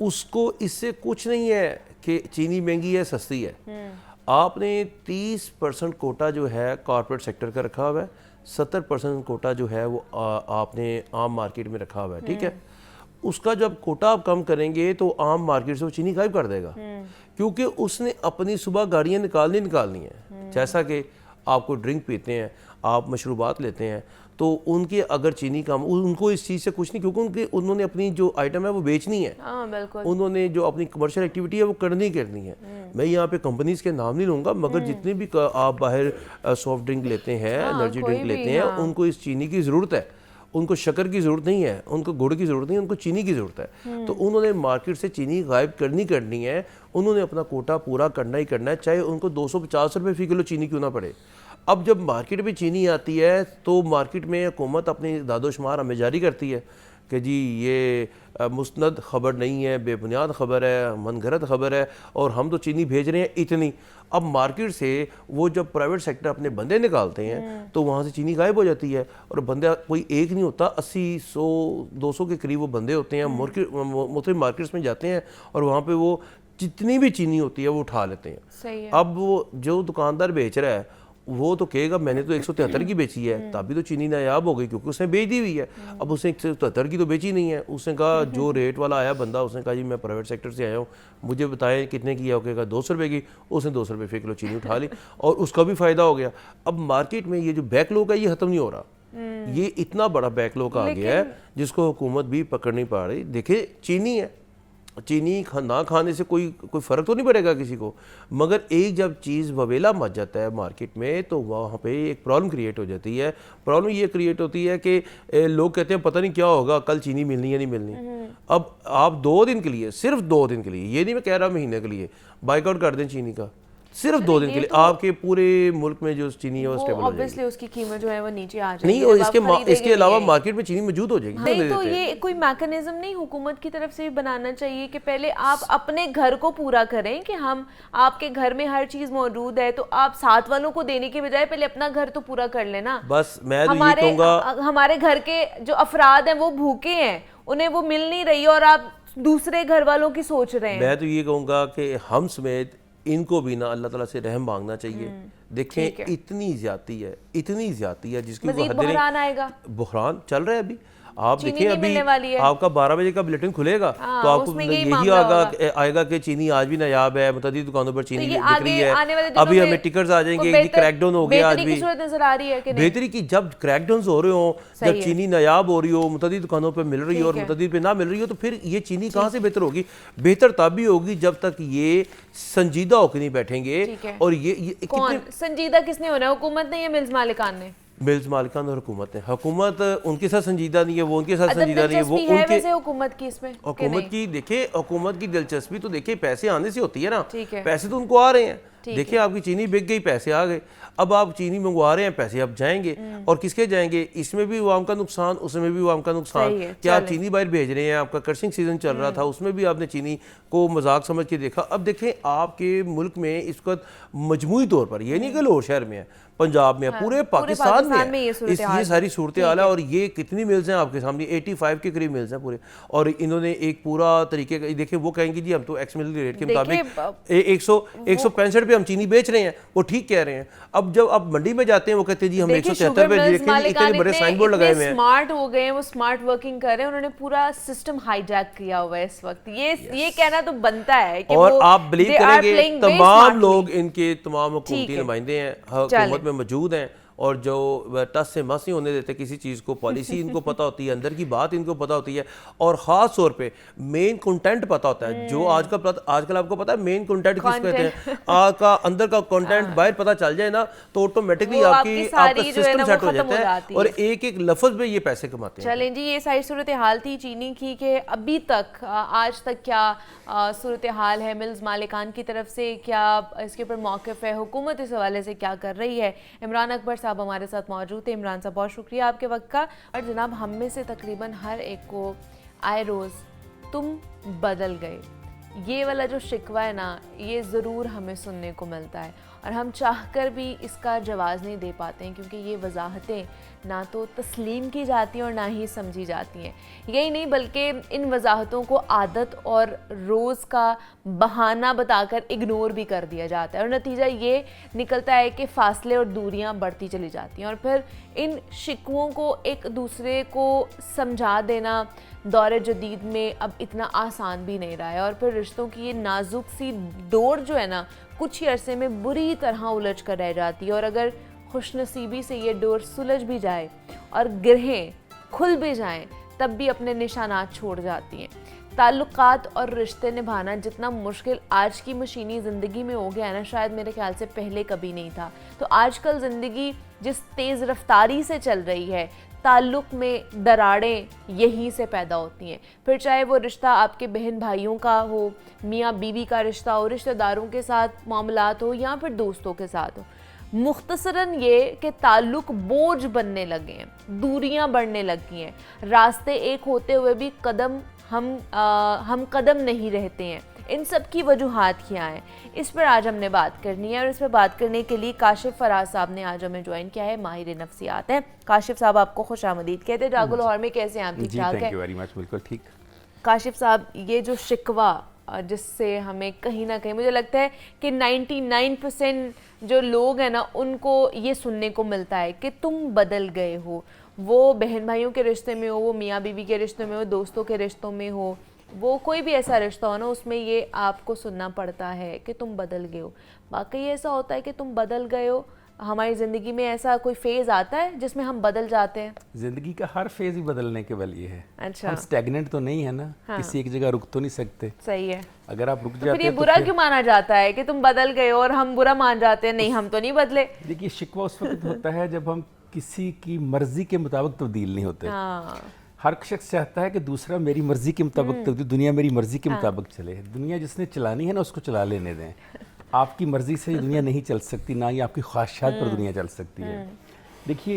उसको इससे कुछ नहीं है कि चीनी महंगी है सस्ती है। आपने 30% कोटा जो है कॉर्पोरेट सेक्टर का रखा हुआ है, 70% कोटा जो है वो आपने आम मार्केट में रखा हुआ है, ठीक है। उसका जब कोटा आप कम करेंगे तो आम मार्केट से वो चीनी गायब कर देगा, क्योंकि उसने अपनी सुबह गाड़ियाँ निकालनी है। जैसा कि आपको ड्रिंक पीते हैं, आप मशरूबात लेते हैं, तो उनके अगर चीनी कम, उनको इस चीज़ से कुछ नहीं, क्योंकि उन्होंने अपनी जो आइटम है वो बेचनी है। हाँ बिल्कुल, उन्होंने जो अपनी कमर्शियल एक्टिविटी है वो करनी है। मैं यहाँ पे कंपनीज के नाम नहीं लूँगा, मगर जितने भी आप बाहर सॉफ्ट ड्रिंक लेते हैं, एनर्जी ड्रिंक लेते हैं, उनको इस चीनी की ज़रूरत है, उनको शक्कर की ज़रूरत नहीं है, उनको गुड़ की ज़रूरत नहीं है, उनको चीनी की ज़रूरत है। तो उन्होंने मार्केट से चीनी गायब करनी है, उन्होंने अपना कोटा पूरा करना ही करना है, चाहे उनको 250 रुपये फ़ी किलो चीनी क्यों ना पड़े। अब जब मार्केट में चीनी आती है तो मार्केट में हुकूमत अपनी दादोशुमार हमें जारी करती है कि जी ये मुस्नद ख़बर नहीं है, बेबुनियाद ख़बर है, मनगढ़ंत ख़बर है और हम तो चीनी भेज रहे हैं इतनी। अब मार्केट से वो जब प्राइवेट सेक्टर अपने बंदे निकालते हैं तो वहाँ से चीनी गायब हो जाती है, और बंदा कोई एक नहीं होता, 80, 100, 200 के करीब वो बंदे होते हैं। मुख्तलिफ मार्केट्स में जाते हैं और वहाँ पर वो जितनी भी चीनी होती है वो उठा लेते हैं। सही है। अब वो जो दुकानदार बेच रहा है वो तो कहेगा मैंने तो 173 की बेची है, तभी तो चीनी नायाब हो गई क्योंकि उसने बेच दी हुई है। अब उसने 173 की तो बेची नहीं है, उसने कहा जो रेट वाला आया बंदा, उसने कहा जी मैं प्राइवेट सेक्टर से आया हूँ, मुझे बताएं कितने की है, वो कहेगा 200 रुपये की, उसने 200 रुपये फ़ी किलो चीनी उठा ली और उसका भी फ़ायदा हो गया। अब मार्केट में ये जो बैकलॉग है ये ख़त्म नहीं हो रहा, ये इतना बड़ा बैकलॉग आ गया है जिसको हुकूमत भी पकड़ नहीं पा रही। देखिए चीनी है, चीनी ना खाने से कोई फ़र्क तो नहीं पड़ेगा किसी को, मगर एक जब चीज़ ववेला मच जाता है मार्केट में तो वहाँ पे एक प्रॉब्लम क्रिएट हो जाती है। प्रॉब्लम ये क्रिएट होती है कि लोग कहते हैं पता नहीं क्या होगा, कल चीनी मिलनी या नहीं मिलनी। अब आप 2 दिन के लिए, सिर्फ 2 दिन के लिए, ये नहीं मैं कह रहा महीने के लिए, बाइकआउट कर दें चीनी का, सिर्फ 2 दिन के लिए, आपके पूरे मुल्क में जो चीनी है वो स्टेबल हो जाएगी। ऑब्वियसली उसकी कीमत जो है वो नीचे आ जाएगी। नहीं, और इसके अलावा मार्केट में चीनी मौजूद हो जाएगी। नहीं तो ये कोई मैकेनिज्म नहीं हुकूमत की तरफ से भी बनाना चाहिए कि पहले आप अपने घर को पूरा करें, कि हम आपके घर में हर चीज मौजूद है तो आप साथ वालों को देने के बजाय पहले अपना घर तो पूरा कर लेना। बस मैं तो ये कहूँगा, हमारे घर के जो अफराद हैं वो भूखे हैं, उन्हें वो मिल नहीं रही और आप दूसरे घर वालों की सोच रहे हैं। मैं तो ये कहूँगा कि हम समेत इनको भी ना अल्लाह ताला से रहम मांगना चाहिए। देखें इतनी ज्यादती है जिसकी कोई हद नहीं। बुहरान आएगा, बुहरान चल रहा है अभी। आप चीनी देखें नहीं अभी मिलने वाली है। आपका 12 बजे का बुलेटिन खुलेगा तो आपको उसमें यही यही मामला आएगा कि चीनी आज भी नायाब है, मुतअद्दिद दुकानों पर चीनी ये बिक आगे रही आने वाले है। दिनों अभी में हमें टिकट्स आ जाएंगे कोई कि क्रैकडाउन हो गया आज बेहतरी भी। की सूरत नजर आ रही है कि नहीं? बेहतरी की जब क्रैकडाउन हो रहे हो, जब है। चीनी नायाब हो रही हो, मुतअद्दिद दुकानों पे मिल रही हो और ठीक है। मुतअद्दिद पे ना मिल रही हो, तो फिर ये चीनी कहाँ से बेहतर होगी? बेहतर तब भी होगी जब तक ये संजीदा होकर नहीं बैठेंगे। ठीक है। और ये कौन संजीदा किसने होना है? हुकूमत ने या मिल्स मालिकान ने? मिल्स मालिकान और हुकूमत है। हुकूमत उनके साथ संजीदा नहीं है, वो उनके साथ अदब संजीदा नहीं है, वो दिलचस्पी है उनके वैसे हुकूमत की इसमें कि हुकूमत नहीं? की देखिए, हुकूमत की दिलचस्पी तो देखिए पैसे आने से होती है ना। ठीक है। पैसे तो उनको आ रहे हैं, देखिए आपकी चीनी बिक गई, पैसे आ गए, अब आप चीनी मंगवा रहे हैं, पैसे अब जाएंगे और किसके जाएंगे? इसमें भी अवाम का नुकसान, उसमें भी अवाम का नुकसान। क्या आप चीनी बाहर भेज रहे हैं, आपका क्रशिंग सीजन चल रहा था, उसमें भी आपने चीनी को मजाक समझ के देखा। अब देखें आपके मुल्क में इस वक्त मजमूई तौर पर, ये नहीं कि लाहौर शहर में है, पंजाब में है, पूरे पाकिस्तान में ये ये सारी सूरत हाल है। और ये कितनी मिल्स हैं आपके सामने, 85 के करीब मिल्स हैं पूरे, और इन्होंने एक पूरा तरीके का, देखिए वो कहेंगे जी हम तो एक्स मिल रेट के मुताबिक 165 पे हम चीनी बेच रहे हैं, वो ठीक कह रहे हैं। अब जब आप मंडी में जाते हैं वो कहते हैं जी हम 173 पे, देखिए इतने बड़े साइन बोर्ड लगाए हुए हैं, स्मार्ट हो गए हैं, वो स्मार्ट वर्किंग कर रहे हैं, उन्होंने पूरा सिस्टम हाईजैक किया हुआ है इस वक्त। ये कहना तो बनता है कि और आप बिलीव करेंगे तमाम लोग इनके तमाम हुकूमती नुमाइंदे हैं, हुकूमत में मौजूद हैं, और जो टस से मस नहीं होने देते किसी चीज़ को, पॉलिसी इनको पता होती है, अंदर की बात इनको पता होती है, और ख़ास तौर पे मेन कंटेंट पता होता है। जो आजकल आपको पता है मेन कंटेंट किस कहते हैं, आपका अंदर का कंटेंट बाहर पता चल जाए ना तो ऑटोमेटिकली आपका सिस्टम सेट हो जाता है और एक एक लफ्ज़ पे ये पैसे कमाते हैं। चलें जी, ये सारी सूरत हाल थी चीनी की कि अभी तक आज तक क्या सूरत हाल है मिल्स मालिकान की तरफ से, क्या इसके ऊपर मौक़िफ़ है, हुकूमत इस हवाले से क्या कर रही है। इमरान अकबर साहब हमारे साथ मौजूद थे। इमरान साहब बहुत शुक्रिया आपके वक्त का। और जनाब हम में से तकरीबन हर एक को आए रोज़ तुम बदल गए, ये वाला जो शिकवा है ना, ये ज़रूर हमें सुनने को मिलता है और हम चाहकर भी इसका जवाब नहीं दे पाते हैं, क्योंकि ये वजाहतें ना तो तस्लीम की जाती हैं और ना ही समझी जाती हैं। यही नहीं बल्कि इन वजाहतों को आदत और रोज़ का बहाना बताकर इग्नोर भी कर दिया जाता है और नतीजा ये निकलता है कि फ़ासले और दूरियां बढ़ती चली जाती हैं। और फिर इन शिकवों को एक दूसरे को समझा देना दौर जदीद में अब इतना आसान भी नहीं रहा है, और फिर रिश्तों की ये नाजुक सी डोर जो है ना, कुछ ही अरसे में बुरी तरह उलझ कर रह जाती है। और अगर खुशनसीबी से ये डोर सुलझ भी जाए और गिरहें खुल भी जाएं, तब भी अपने निशानात छोड़ जाती हैं। ताल्लुकात और रिश्ते निभाना जितना मुश्किल आज की मशीनी ज़िंदगी में हो गया है ना, शायद मेरे ख्याल से पहले कभी नहीं था। तो आजकल ज़िंदगी जिस तेज़ रफ्तारी से चल रही है, ताल्लुक़ में दरारें यहीं से पैदा होती हैं। फिर चाहे वो रिश्ता आपके बहन भाइयों का हो, मियाँ बीवी का रिश्ता हो, रिश्तेदारों के साथ मामलात हो, या फिर दोस्तों के साथ हो। मुख्तसरन ये कि ताल्लुक़ बोझ बनने लगे हैं, दूरियां बढ़ने लगी हैं, रास्ते एक होते हुए भी कदम हम कदम नहीं रहते हैं। इन सब की वजूहात क्या हैं, इस पर आज हमने बात करनी है। और इस पर बात करने के लिए काशिफ फराज साहब ने आज हमें ज्वाइन किया है, माहिर नफ्सियात हैं। काशिफ साहब आपको खुशामदीद कहते हैं। जागो लाहौर में कैसे हैं आप? ठीक ठाक है? थैंक यू वेरी मच, बिल्कुल ठीक। काशिफ साहब, ये जो शिकवा जिससे हमें कहीं ना कहीं मुझे लगता है कि 99% जो लोग हैं ना, उनको ये सुनने को मिलता है कि तुम बदल गए हो। वो बहन भाइयों के रिश्ते में हो, वो मियाँ बीवी के रिश्ते में हो, दोस्तों के रिश्तों में हो, वो कोई भी ऐसा रिश्ता हो ना, उसमें ये आपको सुनना पड़ता है कि तुम बदल गए हो। वाकई ऐसा होता है कि तुम बदल गए हो? हमारी ज़िंदगी में ऐसा कोई फेज़ आता है जिसमें हम बदल जाते हैं? ज़िंदगी का हर फेज़ ही बदलने के वाली है। अच्छा, हम स्टैग्नेंट तो नहीं है ना, हाँ। किसी एक जगह रुक तो नहीं सकते। सही है। अगर आप रुक तो जाते फिर ये हैं बुरा क्यों माना जाता है कि तुम बदल गए हो, और हम बुरा मान जाते हैं नहीं हम तो नहीं बदले? देखिए, शिकवा उस वक्त होता है जब हम किसी की मर्जी के मुताबिक तब्दील नहीं होते। हर शख्स चाहता है कि दूसरा मेरी मर्जी के मुताबिक तब्दील, दुनिया मेरी मर्जी के मुताबिक चले। दुनिया जिसने चलानी है ना, उसको चला लेने दें। आपकी मर्जी से दुनिया नहीं चल सकती, ना ही आपकी ख्वाहिशात पर दुनिया चल सकती है। देखिए,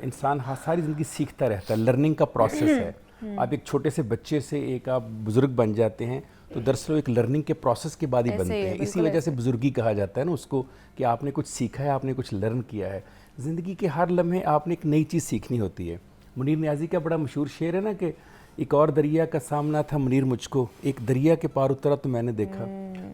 इंसान सारी ज़िंदगी सीखता रहता है, लर्निंग का प्रोसेस है। आप एक छोटे से बच्चे से एक आप बुज़ुर्ग बन जाते हैं, तो दरअसल एक लर्निंग के प्रोसेस के बाद ही बनते हैं। इसी वजह से बुजुर्गी कहा जाता है ना उसको, कि आपने कुछ सीखा है, आपने कुछ लर्न किया है। ज़िंदगी के हर लम्हे आपने एक नई चीज़ सीखनी होती है। मुनीर नियाज़ी का बड़ा मशहूर शेर है ना कि एक और दरिया का सामना था मुनीर मुझको, एक दरिया के पार उतरा तो मैंने देखा।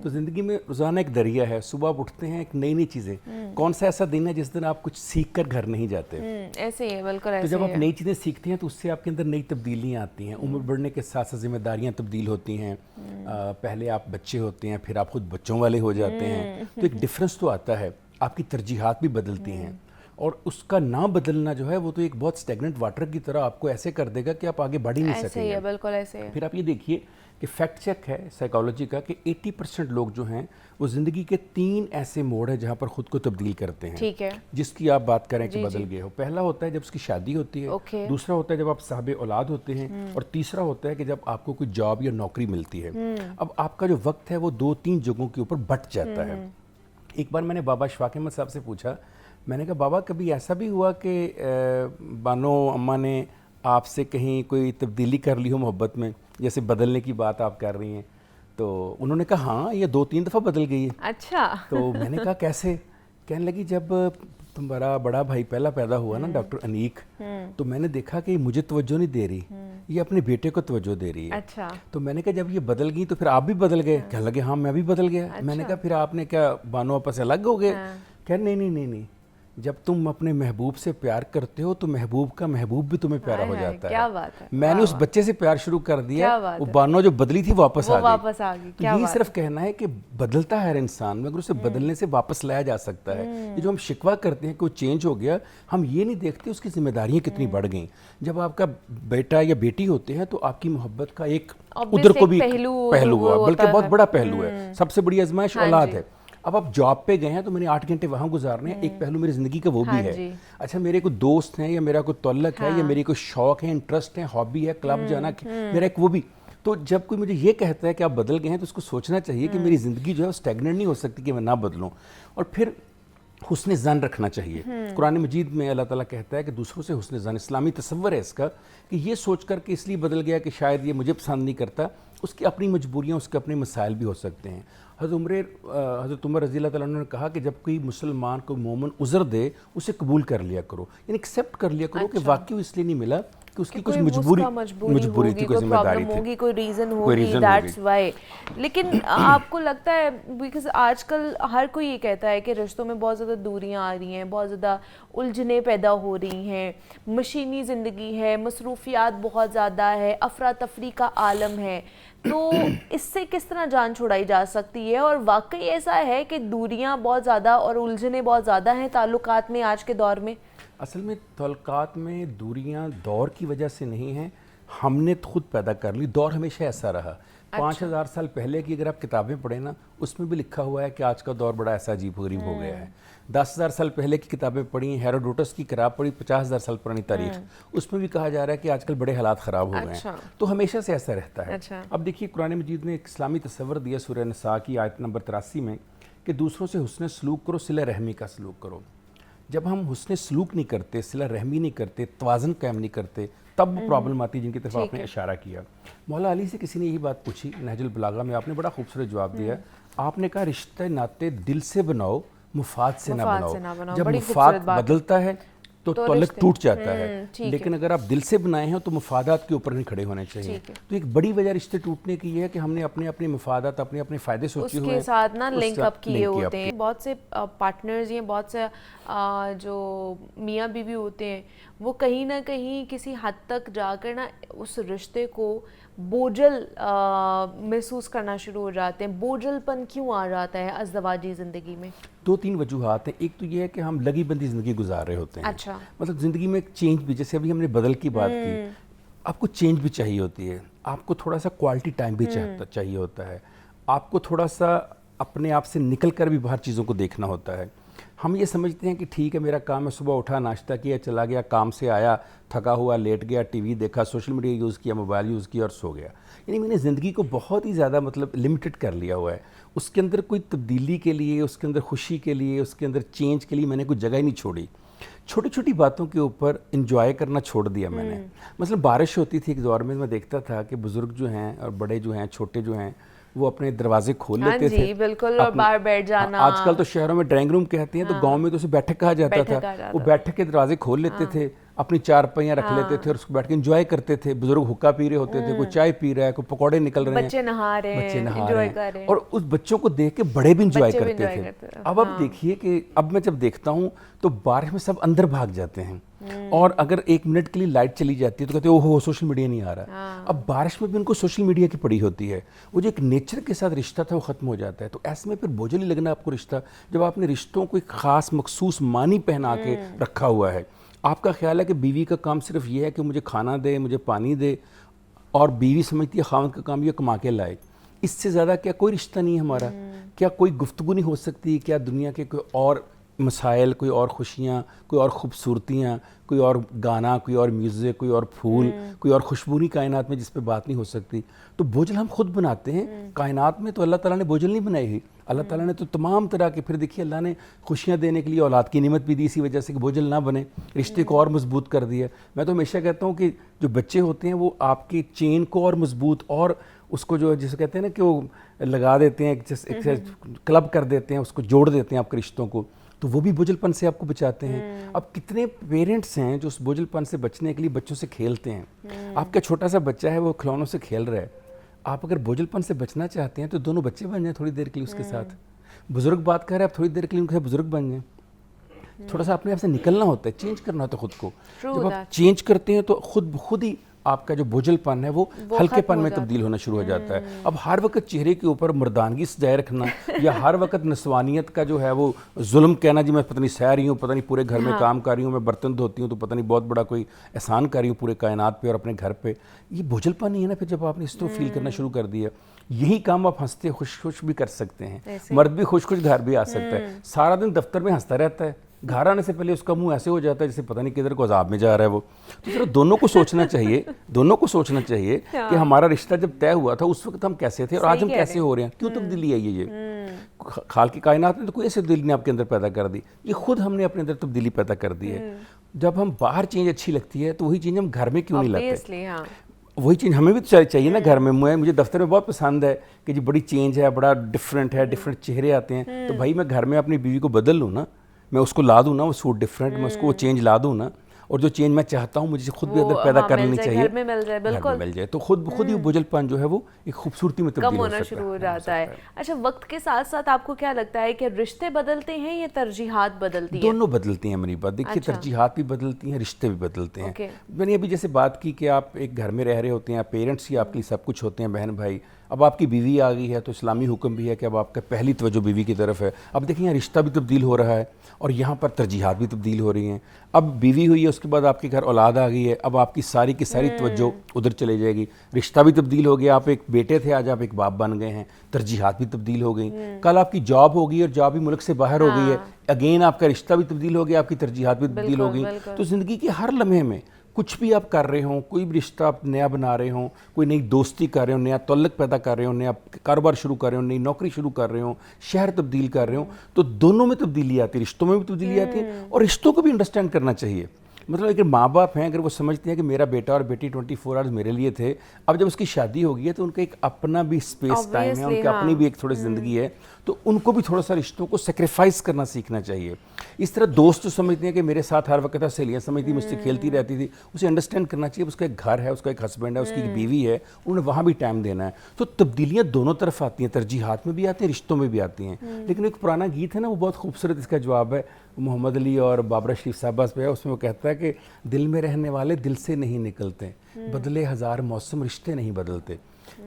तो ज़िंदगी में रोज़ाना एक दरिया है, सुबह आप उठते हैं एक नई नई चीज़ें। कौन सा ऐसा दिन है जिस दिन आप कुछ सीख कर घर नहीं जाते? ऐसे ही है, बिल्कुल ऐसे। तो जब आप नई चीज़ें सीखते हैं तो उससे आपके अंदर नई तब्दीलियाँ आती हैं। उम्र बढ़ने के साथ साथ जिम्मेदारियाँ तब्दील होती हैं। पहले आप बच्चे होते हैं, फिर आप खुद बच्चों वाले हो जाते हैं, तो एक डिफरेंस तो आता है, आपकी तरजीहात भी बदलती हैं। और उसका ना बदलना जो है वो तो एक बहुत स्टेगनेंट वाटर की तरह आपको ऐसे कर देगा कि आप आगे बढ़ ही नहीं सकेंगे। है, बिल्कुल ऐसे है। फिर आप ये देखिए कि फैक्ट चेक है साइकोलॉजी का कि 80% लोग जो हैं वो ज़िंदगी के 3 ऐसे मोड़ हैं जहाँ पर खुद को तब्दील करते हैं। ठीक है। जिसकी आप बात करें कि बदल गए हो। पहला होता है जब उसकी शादी होती है, दूसरा होता है जब आप साहब औलाद होते हैं, और तीसरा होता है कि जब आपको कोई जॉब या नौकरी मिलती है। अब आपका जो वक्त है वो 2-3 जगहों के ऊपर बट जाता है। एक बार मैंने बाबा शफाक अहमद साहब से पूछा, मैंने कहा बाबा कभी ऐसा भी हुआ कि बानो अम्मा ने आपसे कहीं कोई तब्दीली कर ली हो मोहब्बत में, जैसे बदलने की बात आप कर रही हैं? तो उन्होंने कहा हाँ, ये 2-3 दफ़ा बदल गई है। अच्छा। तो मैंने कहा कैसे? कहने लगी जब तुम्हारा बड़ा भाई पहला पैदा हुआ ना, डॉक्टर अनीक, तो मैंने देखा कि मुझे तवज्जो नहीं दे रही, ये अपने बेटे को तवज्जो दे रही है। अच्छा। तो मैंने कहा जब ये बदल गई तो फिर आप भी बदल गए? कहने लगे हाँ मैं भी बदल गया। अच्छा। मैंने कहा फिर आपने क्या बानो आपस से अलग हो गए? कह नहीं नहीं नहीं नहीं, जब तुम अपने महबूब से प्यार करते हो तो महबूब का महबूब भी तुम्हें प्यारा हो जाता क्या है। बात है। मैंने उस बच्चे से प्यार शुरू कर दिया, वो बानो जो बदली थी वापस आ गई। तो यही सिर्फ कहना है कि बदलता है हर इंसान, मगर उसे बदलने से वापस लाया जा सकता है। ये जो हम शिकवा करते हैं कि वो चेंज हो गया, हम ये नहीं देखते उसकी जिम्मेदारियां कितनी बढ़ गई। जब आपका बेटा या बेटी होते हैं तो आपकी मोहब्बत का एक उधर को भी पहलू हुआ, बल्कि बहुत बड़ा पहलू है। सबसे बड़ी आजमाइश औलाद है। अब आप जॉब पे गए हैं तो मैंने 8 घंटे वहाँ गुजारने हैं, एक पहलू मेरी ज़िंदगी का वो भी है। अच्छा, मेरे को दोस्त हैं या मेरा कोई तल्लक है या मेरी कोई शौक है, इंटरेस्ट है, हॉबी है, क्लब जाना, मेरा एक वो भी। तो जब कोई मुझे ये कहता है कि आप बदल गए हैं तो उसको सोचना चाहिए कि मेरी ज़िंदगी जो है स्टैग्नेंट नहीं हो सकती कि मैं ना बदलूँ। और फिर हुस्न ज़न रखना चाहिए। कुरान मजीद में अल्लाह ताला कहता है कि दूसरों से हुस्न ज़न, इस्लामी तसव्वुर है इसका कि ये सोच कर कि इसलिए बदल गया कि शायद ये मुझे पसंद नहीं करता, उसकी अपनी मजबूरियाँ, उसके अपने मसाइल भी हो सकते हैं। हज़रत उमर रज़ी अल्लाह ताला अन्हु ने कहा कि जब कोई मुसलमान को मोमन उज़र दे उसे कबूल कर लिया करो, यानी एक्सेप्ट कर लिया करो कि वाकई इसलिए नहीं मिला कि उसकी कुछ मजबूरी थी, कोई जिम्मेदारी थी, कोई रीज़न होगी, दैट्स व्हाई। लेकिन आपको लगता है, बिकॉज आजकल हर कोई ये कहता है कि रिश्तों में बहुत ज़्यादा दूरियां आ रही हैं, बहुत ज़्यादा उलझनें पैदा हो रही हैं, मशीनी ज़िंदगी है, मसरूफियात बहुत ज़्यादा है, अफरा तफरी का आलम है, तो इससे किस तरह जान छुड़ाई जा सकती है? और वाकई ऐसा है कि दूरियां बहुत ज़्यादा और उलझनें बहुत ज़्यादा हैं ताल्लुकात में आज के दौर में? असल में ताल्लुकात में दूरियां दौर की वजह से नहीं हैं, हमने खुद पैदा कर ली। दौर हमेशा ऐसा रहा। 5000 साल पहले की अगर आप किताबें पढ़ें ना, उसमें भी लिखा हुआ है कि आज का दौर बड़ा ऐसा अजीब गरीब हो गया है। 10,000 साल पहले की किताबें पढ़ी, हेरोडोटस की किताब पढ़ी, 50,000 साल पुरानी तारीख, उसमें भी कहा जा रहा है कि आजकल बड़े हालात ख़राब हो गए हैं। तो हमेशा से ऐसा रहता है। अब देखिए, कुरान मजीद ने एक इस्लामी तस्वर दिया सूरह निसा की आयत नंबर 83 में कि दूसरों से हुस्न सलूक करो, सिला रहमी का सलूक करो। जब हम हुस्न सलूक नहीं करते, सिला रहमी नहीं करते, तवाज़न कायम नहीं करते, तब प्रॉब्लम आती है जिनकी तरफ आपने इशारा किया। मौला अली से किसी ने यही बात पूछी नहजुल बलागा में, आपने बड़ा खूबसूरत जवाब दिया। आपने कहा रिश्ते नाते दिल से बनाओ, मुफाद से ना बनाओ। जब मुफाद बदलता है तो तल्लुक टूट जाता है, लेकिन अगर आप दिल से बनाए हैं तो मुफादात के ऊपर नहीं खड़े होने चाहिए। तो एक बड़ी वजह रिश्ते टूटने की है कि हमने अपने अपने मुफादात, अपने अपने फ़ायदे सोचे हुए, उसके साथ ना लिंक अप किए होते हैं। बहुत से पार्टनर्स हैं, बहुत से जो मियाँ बीवी होते हैं, वो कहीं ना कहीं किसी हद तक जाकर ना उस रिश्ते को बोझल महसूस करना शुरू हो जाते हैं। बोझलपन क्यों आ जाता है अज़दवाजी ज़िंदगी में? 2-3 वजूहात हैं। एक तो ये है कि हम लगी बंदी ज़िंदगी गुजार रहे होते हैं। अच्छा। मतलब ज़िंदगी में एक चेंज भी, जैसे अभी हमने बदल की बात की, आपको चेंज भी चाहिए होती है, आपको थोड़ा सा क्वालिटी टाइम भी चाहिए होता है, आपको थोड़ा सा अपने आप से निकल कर भी बाहर चीज़ों को देखना होता है। हम ये समझते हैं कि ठीक है, मेरा काम है, सुबह उठा, नाश्ता किया, चला गया, काम से आया, थका हुआ, लेट गया, टीवी देखा, सोशल मीडिया यूज़ किया, मोबाइल यूज़ किया और सो गया। यानी मैंने ज़िंदगी को बहुत ही ज़्यादा मतलब लिमिटेड कर लिया हुआ है। उसके अंदर कोई तब्दीली के लिए, उसके अंदर खुशी के लिए, उसके अंदर चेंज के लिए मैंने कोई जगह ही नहीं छोड़ी। छोटी छोटी बातों के ऊपर इंजॉय करना छोड़ दिया मैंने। मतलब बारिश होती थी एक दौर में, मैं देखता था कि बुज़ुर्ग जो हैं और बड़े जो हैं, छोटे जो हैं, वो अपने दरवाजे खोल लेते थे। बिल्कुल, और बाहर बैठ जाना। आजकल तो शहरों में ड्राइंग रूम कहते हैं, तो गांव में तो उसे बैठक कहा जाता था। वो बैठक के दरवाजे खोल लेते थे, अपनी चारपाइयाँ रख लेते थे और उसको बैठ के एंजॉय करते थे। बुजुर्ग हुक्का पी रहे होते थे, कोई चाय पी रहा है, कोई पकौड़े निकल रहे हैं, बच्चे नहा रहे हैं, और उस बच्चों को देख के बड़े भी इंजॉय करते थे। अब देखिए कि अब मैं जब देखता हूँ तो बारिश में सब अंदर भाग जाते हैं, और अगर 1 मिनट के लिए लाइट चली जाती है तो कहते हैं ओहो सोशल मीडिया नहीं आ रहा। अब बारिश में भी उनको सोशल मीडिया की पड़ी होती है। वो जो एक नेचर के साथ रिश्ता था वो ख़त्म हो जाता है। तो ऐसे में फिर बोझल ही लगना आपको रिश्ता, जब आपने रिश्तों को एक ख़ास मखसूस मानी पहना के रखा हुआ है। आपका ख्याल है कि बीवी का काम सिर्फ ये है कि मुझे खाना दे, मुझे पानी दे, और बीवी समझती है खावंद का काम ये कमा के लाए। इससे ज़्यादा क्या कोई रिश्ता नहीं है हमारा? क्या कोई गुफ्तगू नहीं हो सकती? क्या दुनिया के कोई और मसाइल, कोई और खुशियाँ, कोई और खूबसूरतियाँ, कोई और गाना, कोई और म्यूज़िक, कोई और फूल, कोई और खुशबू नहीं कायनात में जिस पे बात नहीं हो सकती। तो बोझल हम खुद बनाते हैं। कायनात में तो अल्लाह ताला ने बोझल नहीं बनाई है। अल्लाह ताला ने तो तमाम तरह के, फिर देखिए अल्लाह ने खुशियाँ देने के लिए औलाद की नेमत भी दी, इसी वजह से कि बोझल ना बने, रिश्ते को और मजबूत कर दिया। मैं तो हमेशा कहता हूँ कि जो बच्चे होते हैं वो आपकी चेन को और मजबूत और उसको जो जिसे कहते हैं ना कि वो लगा देते हैं, क्लब कर देते हैं, उसको जोड़ देते हैं आपके रिश्तों को, तो वो भी बोझलपन से आपको बचाते हैं। अब कितने पेरेंट्स हैं जो उस बोझलपन से बचने के लिए बच्चों से खेलते हैं। आपका छोटा सा बच्चा है, वो खिलौनों से खेल रहा है, आप अगर बोझलपन से बचना चाहते हैं तो दोनों बच्चे बन जाएं थोड़ी देर के लिए उसके साथ। बुजुर्ग बात कर रहे हैं, आप थोड़ी देर के लिए उनके बुजुर्ग बन जाएं। थोड़ा सा अपने आप से निकलना होता है, चेंज करना होता है खुद को। जब आप चेंज करते हैं तो खुद ही आपका जो बोझलपन है वो हल्केपन में तब्दील होना शुरू हो जाता है। अब हर वक्त चेहरे के ऊपर मर्दानगी सजाए रखना या हर वक्त नस्वानियत का जो है वो जुल्म कहना, जी मैं पता नहीं सह रही हूँ, पता नहीं पूरे घर में काम कर रही हूँ, मैं बर्तन धोती हूँ तो पता नहीं बहुत बड़ा कोई एहसान कर रही हूँ पूरे कायनात पे और अपने घर पे, ये बोझलपन नहीं है ना। फिर जब आपने इस तरह फील करना शुरू कर दिया, यही काम आप हंसते खुश भी कर सकते हैं। मर्द भी खुश घर भी आ सकता है। सारा दिन दफ्तर में हंसता रहता है, घर आने से पहले उसका मुंह ऐसे हो जाता है जैसे पता नहीं किधर को अजाब में जा रहा है वो। तो सिर्फ दोनों को सोचना चाहिए, दोनों को सोचना चाहिए कि हमारा रिश्ता जब तय हुआ था उस वक्त हम कैसे थे और आज हम कैसे हो रहे हैं, क्यों तब्दीली आई है। ये खाल की कायनात ने तो कोई ऐसी तब्दीली नहीं आपके अंदर पैदा कर दी, ये खुद हमने अपने अंदर तब्दीली पैदा कर दी है। जब हम बाहर चीज़ अच्छी लगती है तो वही चीज़ हम घर में क्यों नहीं लाते। वही चीज़ हमें भी चाहिए ना घर में। मुझे दफ्तर में बहुत पसंद है कि जी बड़ी चेंज है, बड़ा डिफरेंट है, डिफरेंट चेहरे आते हैं, तो भाई मैं घर में अपनी बीवी को बदल लूँ ना, मैं उसको ला दूँ ना वो सूट डिफरेंट, मैं उसको वो चेंज ला दूँ ना, और जो चेंज मैं चाहता हूँ मुझे खुद भी अंदर पैदा कर लेनी चाहिए, घर में मिल जाए, बिल्कुल मिल जाए, तो खुद ही बोझलपन जो है वो एक खूबसूरती में तब्दील होना शुरू हो जाता है। अच्छा, वक्त के साथ साथ आपको क्या लगता है कि रिश्ते बदलते हैं या तरजीहात बदलती हैं? दोनों बदलती हैं मेरी बात। देखिए, तरजीहात भी बदलती हैं, रिश्ते भी बदलते हैं। मैंने अभी जैसे बात की कि आप एक घर में रह रहे होते हैं, पेरेंट्स ही आपके लिए सब कुछ होते हैं, बहन भाई। अब आपकी बीवी आ गई है तो इस्लामी हुक्म भी है कि अब आपका पहली तवज्जो बीवी की तरफ है। अब देखिए यहाँ रिश्ता भी तब्दील हो रहा है और यहाँ पर तरजीहात भी तब्दील हो रही हैं। अब बीवी हुई है, उसके बाद आपके घर औलाद आ गई है, अब आपकी सारी की सारी तवज्जो उधर चले जाएगी। रिश्ता भी तब्दील हो गया, आप एक बेटे थे आज आप एक बाप बन गए हैं, तरजीहात भी तब्दील हो गई। कल आपकी जॉब हो गई और जॉब भी मुल्क से बाहर हो गई है, अगेन आपका रिश्ता भी तब्दील हो गया, आपकी तरजीहात भी तब्दील हो गई। तो ज़िंदगी के हर लम्हे में कुछ भी आप कर रहे हो, कोई भी रिश्ता आप नया बना रहे हो, कोई नई दोस्ती कर रहे हो, नया तल्लुक पैदा कर रहे हो, नया कारोबार शुरू कर रहे हो, नई नौकरी शुरू कर रहे हो, शहर तब्दील कर रहे हो, तो दोनों में तब्दीली आती है, रिश्तों में भी तब्दीली आती है और रिश्तों को भी अंडरस्टैंड करना चाहिए। मतलब अगर माँ बाप हैं, अगर वो समझते हैं कि मेरा बेटा और बेटी 24 आवर्स मेरे लिए थे, अब जब उसकी शादी हो गई है तो उनका एक अपना भी स्पेस टाइम है, उनकी अपनी भी एक थोड़ी ज़िंदगी है, तो उनको भी थोड़ा सा रिश्तों को सेक्रीफाइस करना सीखना चाहिए। इस तरह दोस्त जो समझते हैं कि मेरे साथ हर वक्त सहेलियाँ समझती, मुझसे खेलती रहती थी, उसे अंडरस्टैंड करना चाहिए उसका एक घर है, उसका एक हस्बैंड है, उसकी एक बीवी है, उन्हें वहाँ भी टाइम देना है। तो तब्दीलियाँ दोनों तरफ आती हैं, तरजीहात में भी आती हैं, रिश्तों में भी आती हैं। लेकिन एक पुराना गीत है ना, वो बहुत खूबसूरत इसका जवाब है, मोहम्मद अली और बाबरा शरीफ साहबा पे है, उसमें वो कहता है कि दिल में रहने वाले दिल से नहीं निकलते, बदले हज़ार मौसम रिश्ते नहीं बदलते।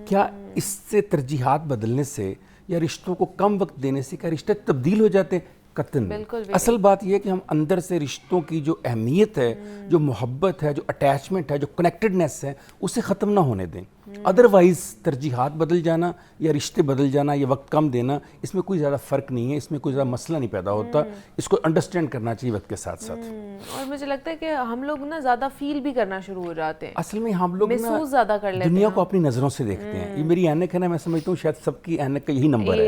क्या इससे तरजीहात बदलने से या रिश्तों को कम वक्त देने से क्या रिश्ते तब्दील हो जाते हैं? कतई नहीं। असल बात यह है कि हम अंदर से रिश्तों की जो अहमियत है, जो मोहब्बत है, जो अटैचमेंट है, जो कनेक्टेडनेस है, उसे ख़त्म ना होने दें। अदरवाइज़ तरजीहात बदल जाना या रिश्ते बदल जाना या वक्त कम देना, इसमें कोई ज़्यादा फ़र्क नहीं है, इसमें कोई ज़्यादा मसला नहीं पैदा होता। इसको अंडरस्टैंड करना चाहिए वक्त के साथ साथ। और मुझे लगता है कि हम लोग ना ज़्यादा फील भी करना शुरू हो जाते हैं। असल में हम लोग महसूस ज़्यादा कर लेते हैं, दुनिया को अपनी नज़रों से देखते हैं। ये मेरी ऐनक है ना, मैं समझता हूँ शायद सबकी ऐनक का यही नंबर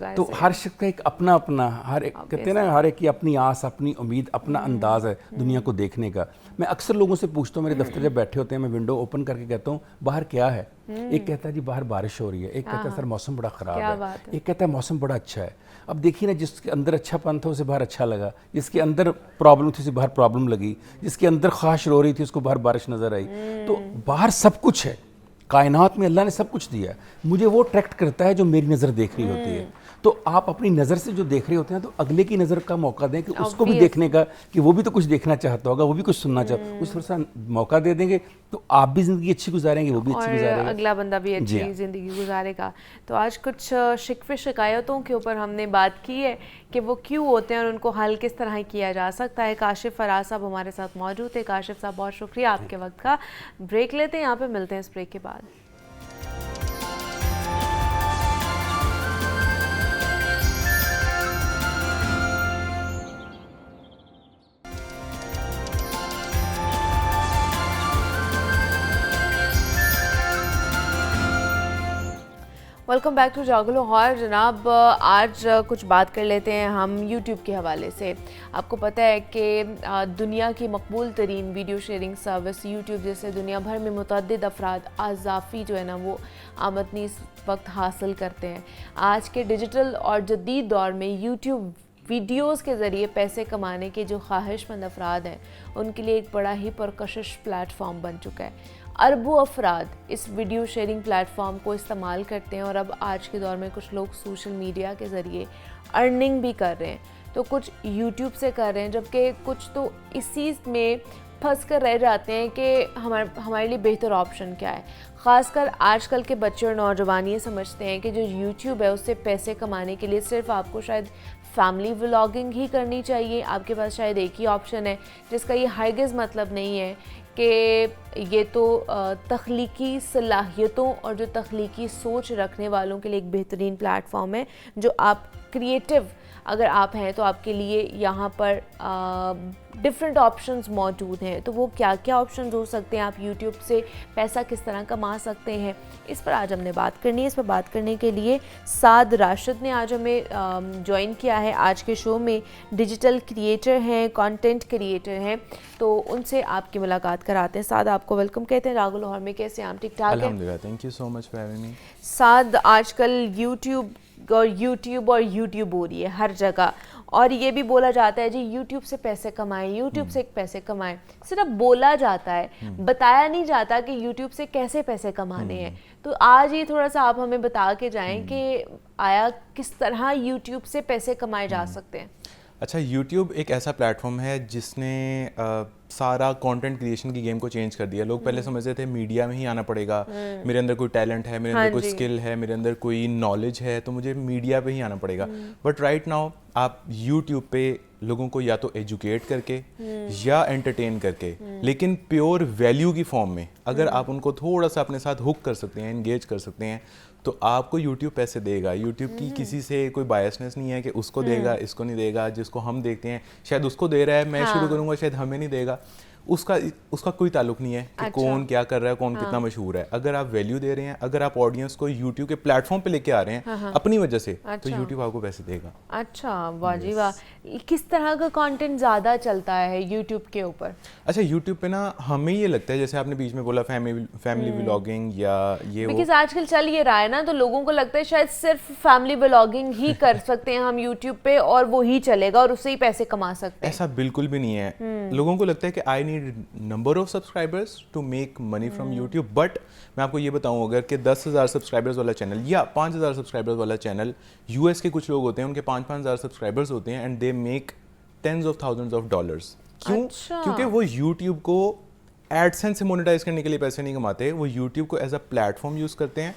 है। तो हर शख्स का एक अपना अपना, हर एक कहते हैं ना, हर एक की अपनी आस, अपनी उम्मीद, अपना अंदाज़ है दुनिया को देखने का। मैं अक्सर लोगों से पूछता हूँ, मेरे दफ्तर जब बैठे होते हैं, मैं विंडो ओपन करके कहता हूँ बाहर क्या है। एक कहता है जी बाहर बारिश हो रही है, एक कहता है सर मौसम बड़ा ख़राब है, एक कहता है मौसम बड़ा अच्छा है। अब देखिए ना, जिसके अंदर अच्छापन था उसे बाहर अच्छा लगा, जिसके अंदर प्रॉब्लम थी उसे बाहर प्रॉब्लम लगी, जिसके अंदर ख्वाहिश रो रही थी उसको बाहर बारिश नज़र आई। तो बाहर सब कुछ है, कायनात में अल्लाह ने सब कुछ दिया है। मुझे वो अट्रैक्ट करता है जो मेरी नज़र देख रही होती है। तो आप अपनी नज़र से जो देख रहे होते हैं तो अगले की नज़र का मौका दें कि उसको भी देखने का, कि वो भी तो कुछ देखना चाहता होगा, वो भी कुछ सुनना चाहता, उस थोड़ा सा मौका दे देंगे तो आप भी ज़िंदगी अच्छी गुजारेंगे, वो भी अच्छी गुजारेगा, अगला बंदा भी अच्छी ज़िंदगी गुजारेगा। तो आज कुछ शिकवे शिकायतों के ऊपर हमने बात की है कि वो क्यों होते हैं और उनको हल किस तरह किया जा सकता है। काशिफ फराज साहब हमारे साथ मौजूद थे। काशिफ साहब बहुत शुक्रिया आपके वक्त का। ब्रेक लेते हैं, यहाँ पे मिलते हैं इस ब्रेक के बाद। वेलकम बैक टू जागो लाहौर। जनाब, आज कुछ बात कर लेते हैं हम यूट्यूब के हवाले से। आपको पता है कि दुनिया की मकबूल तरीन वीडियो शेयरिंग सर्विस यूट्यूब जैसे दुनिया भर में मुतअद्दिद अफराद आज़ाफ़ी जो है ना वो आमदनी इस वक्त हासिल करते हैं। आज के डिजिटल और जदीद दौर में यूट्यूब वीडियोस के ज़रिए पैसे कमाने के जो ख्वाहिशमंद अफराद हैं उनके लिए एक बड़ा ही पुरकशिश प्लेटफॉर्म बन चुका है। अरबों अफराद इस वीडियो शेयरिंग प्लेटफॉर्म को इस्तेमाल करते हैं और अब आज के दौर में कुछ लोग सोशल मीडिया के ज़रिए अर्निंग भी कर रहे हैं, तो कुछ यूट्यूब से कर रहे हैं, जबकि कुछ तो इसी में फंस कर रह जाते हैं कि हमारे लिए बेहतर ऑप्शन क्या है। ख़ासकर आजकल के बच्चे और नौजवान ये समझते हैं कि जो यूट्यूब है उससे पैसे कमाने के लिए सिर्फ आपको शायद फैमिली व्लॉगिंग ही करनी चाहिए। आपके पास शायद एक ही ऑप्शन है, जिसका ये हरगिज़ मतलब नहीं है कि ये तो तख्लीकी सलाहियतों और जो तख्लीकी सोच रखने वालों के लिए एक बेहतरीन प्लेटफॉर्म है। जो आप क्रिएटिव अगर आप हैं तो आपके लिए यहाँ पर डिफरेंट ऑप्शंस मौजूद हैं। तो वो क्या क्या ऑप्शंस हो सकते हैं, आप यूट्यूब से पैसा किस तरह कमा सकते हैं, इस पर आज हमने बात करनी है। इस पर बात करने के लिए साद राशिद ने आज हमें ज्वाइन किया है आज के शो में। डिजिटल क्रिएटर हैं, कंटेंट क्रिएटर हैं, तो उनसे आपकी मुलाकात कराते हैं। साद, आपको वेलकम कहते हैं जागो लाहौर में। कैसे हैं आप? ठीक ठाक हैं? अल्हम्दुलिल्लाह, thank you so much for having me. Saad, आजकल यूट्यूब और यूट्यूब हो रही है हर जगह, और ये भी बोला जाता है जी यूट्यूब से पैसे कमाएं, यूट्यूब से पैसे कमाएं। सिर्फ बोला जाता है, बताया नहीं जाता कि यूट्यूब से कैसे पैसे कमाने हैं। तो आज ये थोड़ा सा आप हमें बता के जाएं कि आया किस तरह यूट्यूब से पैसे कमाए जा सकते हैं। अच्छा, यूट्यूब एक ऐसा प्लेटफॉर्म है जिसने सारा कंटेंट क्रिएशन की गेम को चेंज कर दिया। लोग पहले समझते थे मीडिया में ही आना पड़ेगा, मेरे अंदर कोई टैलेंट है, मेरे अंदर कोई स्किल है, मेरे अंदर कोई नॉलेज है, तो मुझे मीडिया पे ही आना पड़ेगा। बट राइट नाउ आप यूट्यूब पे लोगों को या तो एजुकेट करके या एंटरटेन करके, लेकिन प्योर वैल्यू की फॉर्म में अगर आप उनको थोड़ा सा अपने साथ हुक कर सकते हैं, एंगेज कर सकते हैं, तो आपको YouTube पैसे देगा। YouTube की किसी से कोई बायसनेस नहीं है कि उसको देगा, इसको नहीं देगा। जिसको हम देखते हैं शायद उसको दे रहा है, मैं शुरू करूंगा शायद हमें नहीं देगा। उसका कोई ताल्लुक नहीं है कि अच्छा। कौन क्या कर रहा है, कौन कितना मशहूर है। अगर आप वैल्यू दे रहे हैं, अगर आप ऑडियंस को YouTube के प्लेटफॉर्म पे लेके आ रहे हैं अपनी वजह से, तो YouTube आपको पैसे देगा। अच्छा, वाह जी वाह। किस तरह का कंटेंट ज़्यादा चलता है YouTube के ऊपर? अच्छा, YouTube पे ना हमें ये लगता है, जैसे आपने बीच में बोला फैमिली व्लॉगिंग या ये वो, बिकॉज आजकल चल ये रहा है ना, तो लोगों को लगता है शायद सिर्फ फैमिली व्लॉगिंग ही कर सकते हैं हम YouTube पे और वो ही चलेगा और उससे ही पैसे कमा सकते हैं। ऐसा बिल्कुल भी नहीं है। लोगों को लगता है कि I need number of subscribers to make money from YouTube. But मैं आपको ये बताऊं, अगर कि 10,000 सब्सक्राइबर्स वाला चैनल या 5,000 सब्सक्राइबर्स वाला चैनल, यूएस के कुछ लोग होते हैं उनके 5,000 सब्सक्राइबर्स होते हैं and they make tens of thousands of dollars. क्यों? अच्छा। क्योंकि वो यूट्यूब को एडसेंस से मोनेटाइज करने के लिए पैसे नहीं कमाते, वो यूट्यूब को एज अ प्लेटफॉर्म यूज़ करते हैं।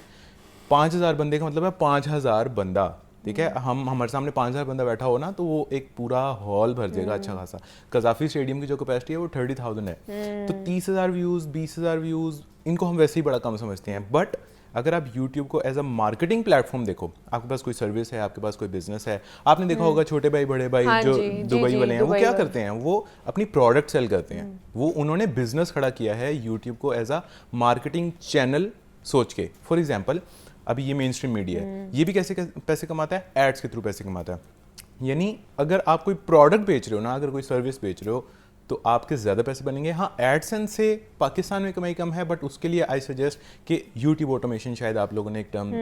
5,000 बंदे का मतलब है 5,000 बंदा, ठीक है। हमारे सामने 5,000 बंदा बैठा हो ना, तो वो एक पूरा हॉल भर जाएगा अच्छा खासा। कजाफी स्टेडियम की जो कैपेसिटी है वो 30,000 है। तो 30,000 व्यूज़, 20,000 व्यूज़, इनको हम वैसे ही बड़ा कम समझते हैं। बट अगर आप YouTube को एज अ मार्केटिंग प्लेटफॉर्म देखो, आपके पास कोई सर्विस है, आपके पास कोई बिजनेस है, आपने देखा होगा छोटे भाई बड़े भाई जो दुबई वाले हैं, वो क्या करते हैं, वो अपनी प्रोडक्ट सेल करते हैं। वो उन्होंने बिजनेस खड़ा किया है YouTube को एज अ मार्केटिंग चैनल सोच के। फॉर एग्जाम्पल, अभी ये मेन स्ट्रीम मीडिया है, ये भी कैसे पैसे कमाता है? एड्स के थ्रू पैसे कमाता है। यानी अगर आप कोई प्रोडक्ट बेच रहे हो ना, अगर कोई सर्विस बेच रहे हो, तो आपके ज़्यादा पैसे बनेंगे। हाँ, एडसेंस से पाकिस्तान में कमाई कम है, बट उसके लिए आई सजेस्ट कि यूट्यूब ऑटोमेशन, शायद आप लोगों ने एक टर्म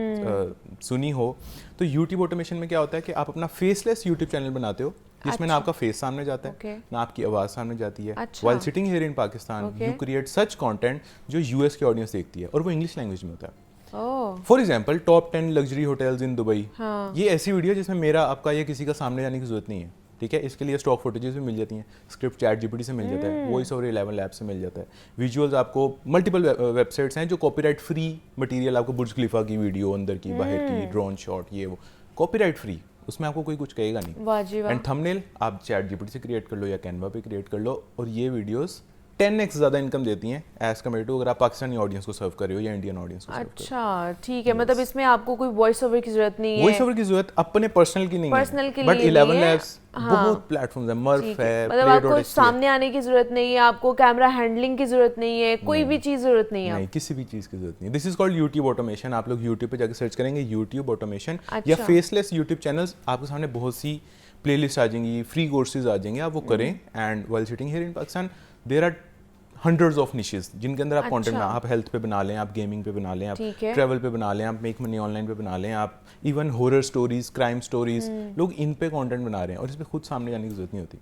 सुनी हो। तो यूट्यूब ऑटोमेशन में क्या होता है कि आप अपना फेसलेस यूट्यूब चैनल बनाते हो, जिसमें ना आपका फेस सामने जाता है, ना आपकी आवाज़ सामने जाती है। While sitting here in Pakistan, you create such content जो यूएस की ऑडियंस देखती है, और वो इंग्लिश लैंग्वेज में होता है। For example, top 10 luxury hotels in Dubai, ये ऐसी वीडियो जिसमें मेरा, आपका या किसी का सामने जाने की जरूरत नहीं है, ठीक है। इसके लिए स्टॉक फुटेजेस भी मिल जाती हैं, स्क्रिप्ट चैट जीपीटी से मिल जाता है, वॉइस ओवर 11 लैब से मिल जाता है, विजुअल्स आपको मल्टीपल वेबसाइट्स हैं जो कॉपीराइट फ्री मटेरियल आपको, बुर्ज खलीफा की वीडियो अंदर की बाहर की, ड्रोन शॉट, ये वो कॉपीराइट फ्री, उसमें आपको कोई कुछ कहेगा नहीं। एंड थंबनेल आप चैट जीपीटी से क्रिएट कर लो या कैनवा पे क्रिएट कर लो, और ये वीडियोस 10x ज़्यादा इनकम देती हैं एज कम्पेयर टू अगर आप पाकिस्तानी ऑडियंस को सर्व कर रहे हो या इंडियन ऑडियंस को सर्व कर रहे हो। अच्छा ठीक है, मतलब इसमें आपको कोई वॉइस ओवर की जरूरत नहीं है। वॉइस ओवर की जरूरत अपने पर्सनल की नहीं पर्सनल है, के बट लिए 11 नहीं है। लैब्स बहुत प्लेटफॉर्म्स है, मर्फ है, मतलब आपको सामने आने की जरूरत नहीं है, आपको कैमरा हैंडलिंग की जरूरत नहीं है, कोई भी चीज जरूरत नहीं है। नहीं, किसी भी चीज़ की जरूरत नहीं। This is called YouTube automation. आप लोग यूट्यूब पे जाकर सर्च करेंगे यूट्यूब ऑटोमेशन या फेसलेस यूट्यूब चैनल्स, आपके सामने बहुत सी प्लेलिस्ट आ जाएंगी, फ्री कोर्सेज आ जाएंगे, आप वो करें। And while sitting here in Pakistan there are hundreds of niches जिनके अंदर आप कंटेंट बना, आप हेल्थ पे बना लें, आप गेमिंग पे बना लें, आप ट्रैवल पे बना लें, आप मेक मनी ऑनलाइन पे बना लें, आप even horror stories, crime stories, लोग इन पे कंटेंट बना रहे हैं और इस पे खुद सामने जाने की जरूरत नहीं होती।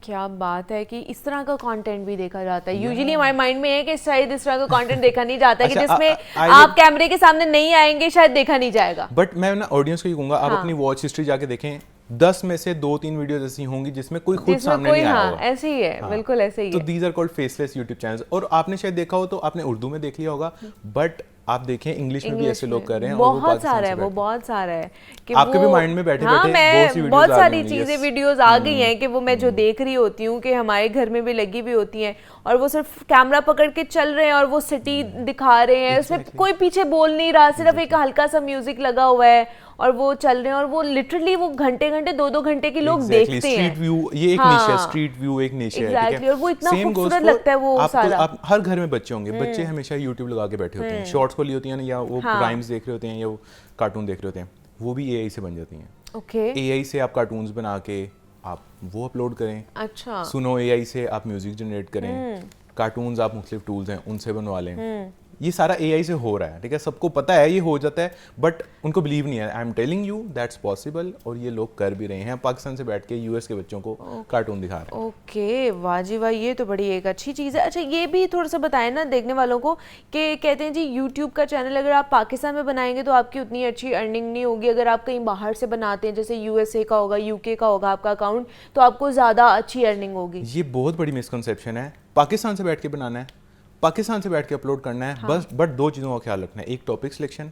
क्या बात है कि इस तरह का कंटेंट भी देखा जाता है। यूजुअली हमारे माइंड में है कि शायद इस तरह का कंटेंट देखा नहीं जाता कि जिसमें आप कैमरे के सामने नहीं आएंगे, शायद देखा नहीं जाएगा। बट मैं ना ऑडियंस को ये कहूंगा, आप अपनी वॉच हिस्ट्री जाके देखें, 10 में से 2-3 वीडियोस ऐसी होंगी जिसमें कोई खुद सामने नहीं आया होगा। ऐसे ही है, बिल्कुल ऐसे ही है। तो these are called faceless YouTube channels. और आपने शायद देखा हो तो आपने उर्दू में देख लिया होगा, बट आप देखें इंग्लिश में भी ऐसे लोग कर रहे हैं। बहुत सारा है, वो बहुत सारा है कि आपके भी माइंड में बैठे हाँ, बैठे बहुत सारी चीजें वीडियोस आ गई हैं कि वो मैं जो देख रही होती हूँ कि हमारे घर में भी लगी भी होती हैं और वो सिर्फ कैमरा पकड़ के चल रहे हैं और वो सिटी दिखा रहे हैं, उसमें कोई पीछे बोल नहीं रहा, सिर्फ एक हल्का सा म्यूजिक लगा हुआ है और वो चल रहे हैं और वो लिटरली वो घंटे 2-2 घंटे के लोग देखते हैं। स्ट्रीट व्यू, ये एक निश है, स्ट्रीट व्यू एक निश है, ठीक है। और वो इतना खूबसूरत लगता है वो सारा। आप हर घर में बच्चे होंगे, बच्चे हमेशा यूट्यूब लगा के बैठे होते हैं, शॉर्ट्स खोली होती है ना, या वो राइम्स देख रहे होते हैं या वो कार्टून देख रहे होते हैं, वो भी एआई से बन जाती हैं। ओके, एआई से आप कार्टून्स बना के आप वो अपलोड करें। अच्छा, सुनो एआई से आप म्यूजिक जनरेट करें, कार्टून्स आप मुख्तलिफ टूल्स हैं उनसे बनवा लें। ये सारा एआई से हो रहा है, ठीक है, सबको पता है ये हो जाता है, बट उनको बिलीव नहीं है। I am telling you that's possible, और ये लोग कर भी रहे हैं। पाकिस्तान से बैठ के यूएस के बच्चों को कार्टून दिखा रहे हैं। ओके, वाह जी वाह, ये तो बड़ी एक अच्छी चीज़ है। अच्छा, ये भी थोड़ा सा बताएं ना देखने वालों को कि कहते हैं जी यूट्यूब का चैनल अगर आप पाकिस्तान में बनाएंगे तो आपकी उतनी अच्छी अर्निंग नहीं होगी। अगर आप कहीं बाहर से बनाते हैं, जैसे यूएसए का होगा, यूके का होगा आपका अकाउंट, तो आपको ज़्यादा अच्छी अर्निंग होगी। ये बहुत बड़ी मिसकंसेप्शन है। पाकिस्तान से बैठ के बनाना है, पाकिस्तान से बैठ के अपलोड करना है, बस। बट 2 चीज़ों का ख्याल रखना है। एक, टॉपिक सिलेक्शन।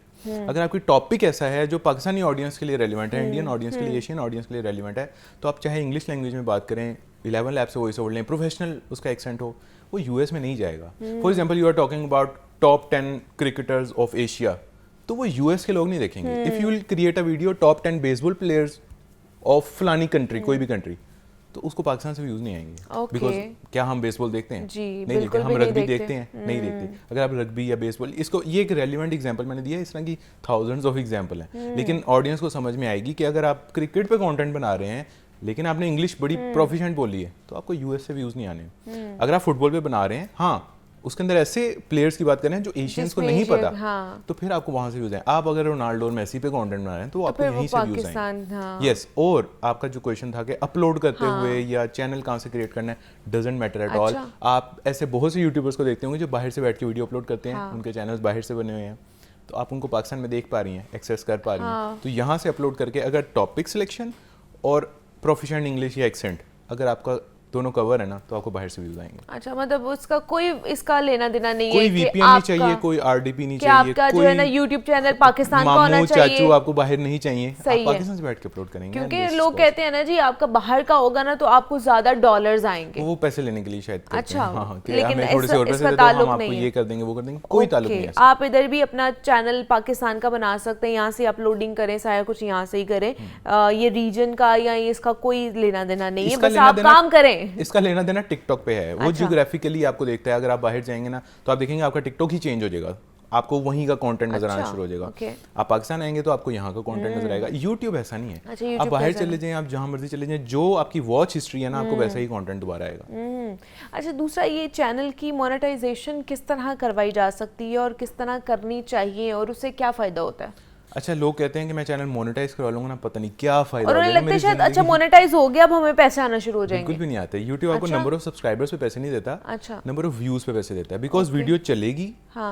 अगर आपकी टॉपिक ऐसा है जो पाकिस्तानी ऑडियंस के लिए रेलिवेंट है, इंडियन ऑडियंस के लिए, एशियन ऑडियंस के लिए रेलिवेंट है, तो आप चाहे इंग्लिश लैंग्वेज में बात करें, 11 लैब से वॉइस ओवर लें, प्रोफेशनल उसका एक्सेंट हो, वो यूएस में नहीं जाएगा। For example, you are talking about top 10 cricketers of Asia, तो वो यूएस के लोग नहीं देखेंगे। If you will create a video top 10 baseball players of फलानी कंट्री, कोई भी कंट्री, तो उसको पाकिस्तान से व्यूज नहीं आएंगे। बिकॉज क्या हम बेसबॉल देखते हैं? नहीं देखते। हम रग्बी देखते हैं? नहीं देखते। अगर आप रग्बी या बेसबॉल, इसको ये एक रेलिवेंट एग्जांपल मैंने दिया है, इस तरह की थाउजेंड्स ऑफ एग्जांपल हैं, लेकिन ऑडियंस को समझ में आएगी कि अगर आप क्रिकेट पे कंटेंट बना रहे हैं लेकिन आपने इंग्लिश बड़ी प्रोफिशिएंट बोली है, तो आपको यूएस से व्यूज नहीं आने। अगर आप फुटबॉल पे बना रहे हैं, हाँ, उसके अंदर ऐसे प्लेयर्स की बात करें जो एशियंस को नहीं पता, तो फिर आपको वहां से व्यूज आए। आप अगर रोनाल्डो और मेसी पे कंटेंट बना रहे हैं तो आपको यहीं से व्यूज आएंगे। यस, और आपका जो क्वेश्चन था कि अपलोड करते हुए या चैनल कहां से क्रिएट करना है, डजंट मैटर एट ऑल। आप ऐसे बहुत से यूट्यूबर्स को देखते होंगे जो बाहर से बैठ के वीडियो अपलोड करते हैं, उनके चैनल्स बाहर से बने हुए हैं, तो आप उनको पाकिस्तान में देख पा रही हैं, एक्सेस कर पा रही हैं। तो यहाँ से अपलोड करके अगर टॉपिक सिलेक्शन और प्रोफिशिएंट इंग्लिश या एक्सेंट अगर आपका दोनों कवर है ना, तो आपको बाहर से व्यूज आएंगे। अच्छा, मतलब उसका कोई इसका लेना देना नहीं है, कोई वीपीएन नहीं चाहिए, कोई आरडीपी नहीं चाहिए, आपका जो है ना यूट्यूब चैनल पाकिस्तान का होना चाहिए। चाचू आपको बाहर नहीं चाहिए, आप पाकिस्तान से बैठ के अपलोड करेंगे। क्योंकि लोग कहते हैं ना जी, आपका बाहर का होगा ना तो आपको ज्यादा डॉलर्स आएंगे, वो पैसे लेने के लिए शायद करते हैं। अच्छा, हाँ, लेकिन थोड़े से और पैसे दे दो, हम आपको ये कर देंगे, वो कर देंगे, कोई ताल्लुक नहीं है। आप इधर भी अपना चैनल पाकिस्तान का बना सकते हैं, यहाँ से अपलोडिंग करें, सारा कुछ यहाँ से ही करें। ये रीजन का या इसका कोई लेना देना नहीं है, बस आप काम करें। इसका लेना देना टिकटॉक पे है, वो जियोग्राफिकली आपको देखता है। अगर आप बाहर जाएंगे ना तो आप देखेंगे आपका टिकटॉक ही चेंज हो जाएगा, आपको वहीं का कंटेंट नजर आना शुरू हो जाएगा। आप पाकिस्तान आएंगे तो आपको यहाँ का कंटेंट नजर आएगा। यूट्यूब ऐसा नहीं है, आप बाहर चले जाएं, आप जहाँ मर्जी चले जाएं, जो आपकी वॉच हिस्ट्री है ना, आपको वैसा ही कंटेंट दोबारा आएगा। अच्छा, दूसरा, ये चैनल की मोनेटाइजेशन किस तरह करवाई जा सकती है और किस तरह करनी चाहिए और उससे क्या फायदा होता है? अच्छा, लोग कहते हैं कि मैं चैनल मोनेटाइज करवा लूंगा ना, पता नहीं क्या फायदा और उन्हें लगता है शायद अच्छा मोनेटाइज हो गया, अब हमें पैसे आना शुरू हो जाएंगे। बिल्कुल भी नहीं आते। YouTube आपको नंबर ऑफ सब्सक्राइबर्स पे पैसे नहीं देता, अच्छा, नंबर ऑफ व्यूज पे पैसे देता है। बिकॉज वीडियो चलेगी,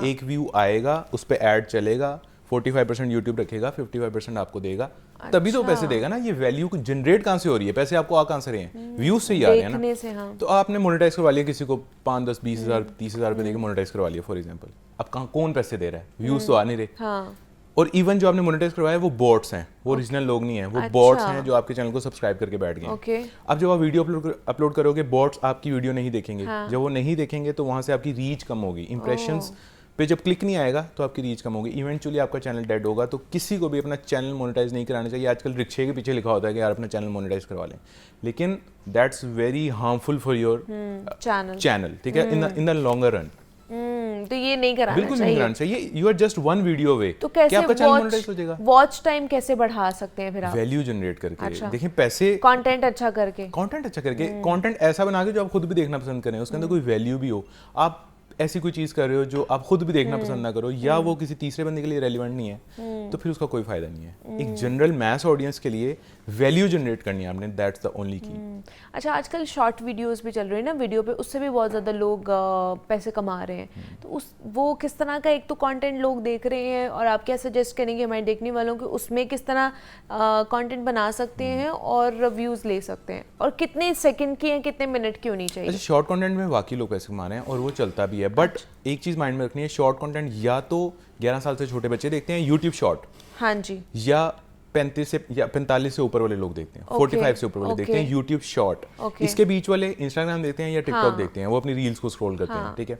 एक व्यू आएगा, उस पे ऐड चलेगा, 45% YouTube रखेगा, 55% आपको देगा, तभी तो पैसे देगा ना। ये वैल्यू जनरेट कहाँ से हो रही है? पैसे आपको आ कहाँ से रहे हैं? व्यूज से ही आ रहे हैं ना। तो आपने मोनेटाइज करवा लिया, किसी को 5, 10, 20 हज़ार, 30 हज़ार रुपए देकर मोनेटाइज करवा लिया फॉर एग्जाम्पल। अब कौन पैसे दे रहा है? व्यूज तो आ नहीं रहे। और इवन जो आपने मोनेटाइज करवाया है वो बॉट्स हैं, वो ओरिजिनल लोग नहीं हैं, वो बॉट्स हैं जो आपके चैनल को सब्सक्राइब करके बैठ गए। ओके। अब जब आप वीडियो अपलोड करोगे, बॉट्स आपकी वीडियो नहीं देखेंगे। जब वो नहीं देखेंगे तो वहाँ से आपकी रीच कम होगी, इंप्रेशंस पे जब क्लिक नहीं आएगा तो आपकी रीच कम होगी, इवेंचुअली आपका चैनल डेड होगा। तो किसी को भी अपना चैनल मोनेटाइज नहीं कराना चाहिए। आजकल रिक्शे के पीछे लिखा होता है कि यार अपना चैनल मोनेटाइज करवा लें, लेकिन that's very harmful for your channel, ठीक है, इन द लॉन्गर रन। तो ये नहीं कराना बिल्कुल नहीं कराना चाहिए। You are just one video away. तो कैसे आपका चैनल मोनेटाइज हो जाएगा? वॉच टाइम कैसे बढ़ा सकते हैं फिर आप? वैल्यू जनरेट करके। अच्छा। देखिए पैसे, कंटेंट अच्छा करके, कंटेंट ऐसा बना के जो आप खुद भी देखना पसंद करें, उसके अंदर कोई वैल्यू भी हो। आप ऐसी कोई चीज कर रहे हो जो आप खुद भी देखना पसंद ना करो, या वो किसी तीसरे बंदे के लिए रेलिवेंट नहीं है, तो फिर उसका कोई फायदा नहीं है। एक जनरल मैस ऑडियंस के लिए वैल्यू जनरेट करनी है आपने, दैट्स द ओनली की। अच्छा, आजकल शॉर्ट वीडियोस भी चल रहे हैं ना वीडियो पे, उससे भी बहुत ज़्यादा लोग पैसे कमा रहे हैं। तो वो किस तरह का एक तो कंटेंट लोग देख रहे हैं, और आप क्या सजेस्ट करेंगे हमारे देखने वालों को उसमें किस तरह कंटेंट बना सकते हैं और व्यूज़ ले सकते हैं, और कितने सेकंड की हैं, कितने मिनट की होनी चाहिए? अच्छा, शॉर्ट कंटेंट में वाकई लोग पैसे कमा रहे हैं और वो चलता भी है, बट एक चीज़ माइंड में रखनी है, शॉर्ट कंटेंट या तो 11 साल से छोटे बच्चे देखते हैं यूट्यूब शॉर्ट, हाँ जी, या 35 से या 45 से ऊपर वाले लोग देखते हैं, 45 से ऊपर वाले देखते हैं यूट्यूब शॉर्ट। इसके बीच वाले इंस्टाग्राम देखते हैं या टिकटॉक देखते हैं, वो अपनी रील्स को स्क्रॉल करते हैं, ठीक है।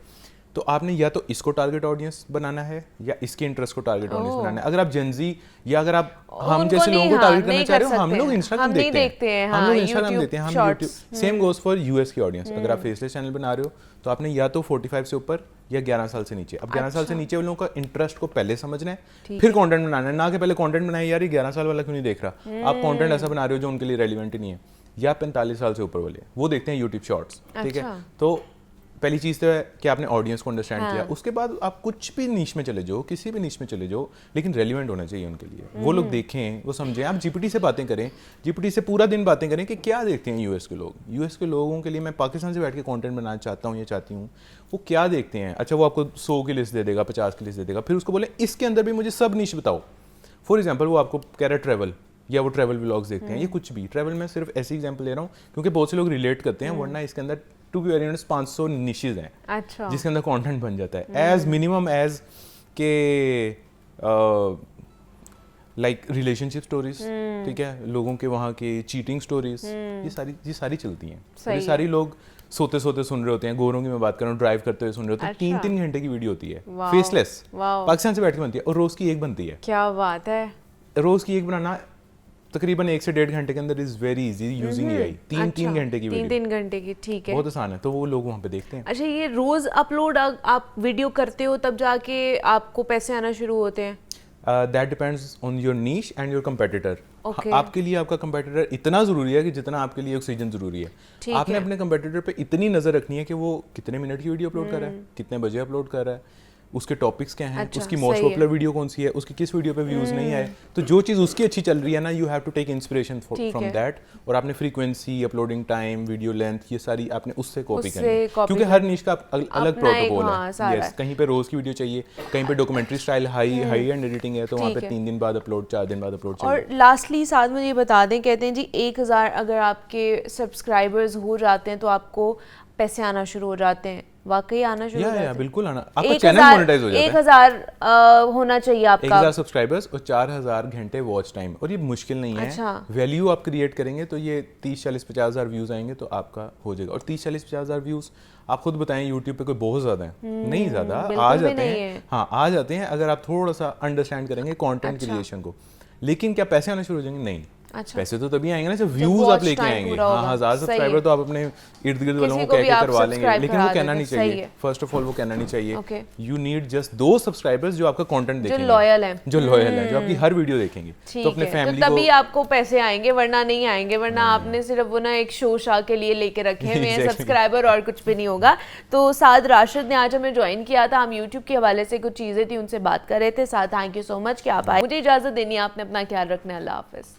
तो आपने या तो इसको टारगेट ऑडियंस बनाना है या इसके इंटरेस्ट को टारगेट ऑडियंस बनाना है। अगर आप जेनजी या अगर आप हम जैसे लोगों को टारगेट करना चाह रहे हो, हम लोग इंस्टाग्राम देखते हैं, हम लोग इंस्टाग्राम देखते हैं, हम YouTube. Same goes for US की ऑडियंस। अगर आप फेसलेस चैनल बना रहे हो तो आपने या तो 45 से ऊपर या 11 साल से नीचे। अब 11 साल से नीचे वाले लोगों का इंटरेस्ट को पहले समझना है, फिर कंटेंट बनाना है, ना कि पहले कंटेंट बनाए यार ये 11 साल वाला क्यों नहीं देख रहा। आप कंटेंट ऐसा बना रहे हो जो उनके लिए रेलिवेंट ही नहीं है। या 45 साल से ऊपर वाले वो देखते हैं यूट्यूब शॉर्ट्स, ठीक है। तो पहली चीज़ तो है कि आपने ऑडियंस को अंडरस्टैंड किया, उसके बाद आप कुछ भी नीश में चले जाओ, किसी भी नीश में चले जाओ, लेकिन रेलिवेंट होना चाहिए उनके लिए। वो लोग देखें, वो समझें। आप जीपीटी से बातें करें, जीपीटी से पूरा दिन बातें करें कि क्या देखते हैं यूएस के लोग। यूएस के लोगों के लिए मैं पाकिस्तान से बैठ के कंटेंट बनाना चाहता हूँ या चाहती हूँ, वो क्या देखते हैं। अच्छा, वो आपको 100 की लिस्ट दे देगा, 50 की लिस्ट दे देगा, फिर उसको बोले इसके अंदर भी मुझे सब नीश बताओ। फॉर एग्जाम्पल वो आपको कह रहा है ट्रैवल, या वो ट्रैवल व्लॉग्स देखते हैं, ये कुछ भी। ट्रैवल में सिर्फ ऐसी एग्जांपल ले रहा हूँ क्योंकि बहुत से लोग रिलेट करते हैं, वरना इसके अंदर to be very honest 500 niches हैं। अच्छा। जिसके अंदर कंटेंट बन जाता है एज मिनिमम एज के लाइक रिलेशनशिप स्टोरीज, ठीक है, लोगों के वहाँ के चीटिंग स्टोरीज, ये सारी चलती हैं। ये सारी लोग सोते सोते सुन रहे होते हैं। गोरों की मैं बात कर रहा हूँ, ड्राइव करते हुए सुन रहे होते हैं। 3-3 घंटे की वीडियो होती है, फेसलेस, पाकिस्तान से बैठ के बनती है, और रोज की एक बनती है। क्या बात है। रोज की एक बनाना तकरीबन 1 से 1.5 घंटे के अंदर is very easy using AI. 3-3 घंटे की वीडियो, 3-3 घंटे की, ठीक है, बहुत आसान है। तो वो लोग वहाँ पे देखते हैं। अच्छा, ये रोज अपलोड आप वीडियो करते हो तब जाके आपको पैसे आना शुरू होते हैं? That depends on your niche and your competitor. आपके लिए आपका कंपेटिटर इतना जरूरी है कि जितना आपके लिए ऑक्सीजन जरूरी है। आपने अपने कंपेटिटर पे इतनी नजर रखनी है कि वो कितने मिनट की वीडियो अपलोड कर रहा है, कितने बजे अपलोड कर रहा है, उसके टॉपिक्स क्या हैं, उसकी मोस्ट पॉपुलर वीडियो कौन सी है, उसकी किस वीडियो पे व्यूज नहीं आए। तो जो चीज़ उसकी अच्छी चल रही है ना, you have to take inspiration from that. और आपने frequency, uploading time, video length, ये सारी आपने उससे कॉपी करनी है, क्योंकि हर नीश का अलग प्रोटोकॉल है। यस, कहीं पे रोज की वीडियो चाहिए, कहीं पे documentary style high and editing है, तो वहाँ पे 3 दिन बाद अपलोड, 4 दिन बाद अपलोड चाहिए। और लास्टली साथ मुझे ये बता दें, कहते हैं जी 1000 अगर आपके सब्सक्राइबर्स हो जाते हैं तो आपको पैसे आना शुरू हो जाते हैं। वाकई आना शुरू हो जाते हैं? बिल्कुल आना। आपका चैनल मोनेटाइज हो जाता है। 1000 होना चाहिए आपका, 1000 सब्सक्राइबर्स और 4000 घंटे वॉच टाइम। और ये मुश्किल नहीं है। अच्छा। वैल्यू आप क्रिएट करेंगे तो ये 30-40-50 हज़ार व्यूज आएंगे तो आपका हो जाएगा। और 30-40-50 हज़ार व्यूज आप खुद बताएं, यूट्यूब पे कोई बहुत ज्यादा है नहीं, ज्यादा आ जाते हैं। हाँ, आ जाते हैं अगर आप थोड़ा सा अंडरस्टैंड करेंगे कंटेंट क्रिएशन को। लेकिन क्या पैसे आना शुरू हो जाएंगे? नहीं। अच्छा। पैसे तो तभी आएंगे ना जब व्यूज आप लेके आएंगे। हाँ, 1000 सब्सक्राइबर तो आप अपने इर्द गिर्द वालों को कह के करवा लेंगे, लेकिन वो कहना नहीं चाहिए। फर्स्ट ऑफ ऑल वो कहना नहीं चाहिए। यू नीड जस्ट 2 सब्सक्राइबर्स जो आपका कंटेंट देखेंगे, जो लॉयल है, जो आपकी हर वीडियो देखेंगे, तो अपने फैमिली को, तभी आपको पैसे आएंगे, वरना नहीं आएंगे। वरना आपने सिर्फ वो ना एक शो शाह के लिए लेके रखे हैं सब्सक्राइबर, और कुछ भी नहीं होगा। तो साद राशिद ने आज हमें ज्वाइन किया था, हम यूट्यूब के हवाले से कुछ चीजें थी उनसे बात कर रहे थे। साथ थैंक यू सो मच कि आप आए। मुझे इजाजत देनी है, आपने अपना ख्याल रखना है। अल्लाह हाफिज।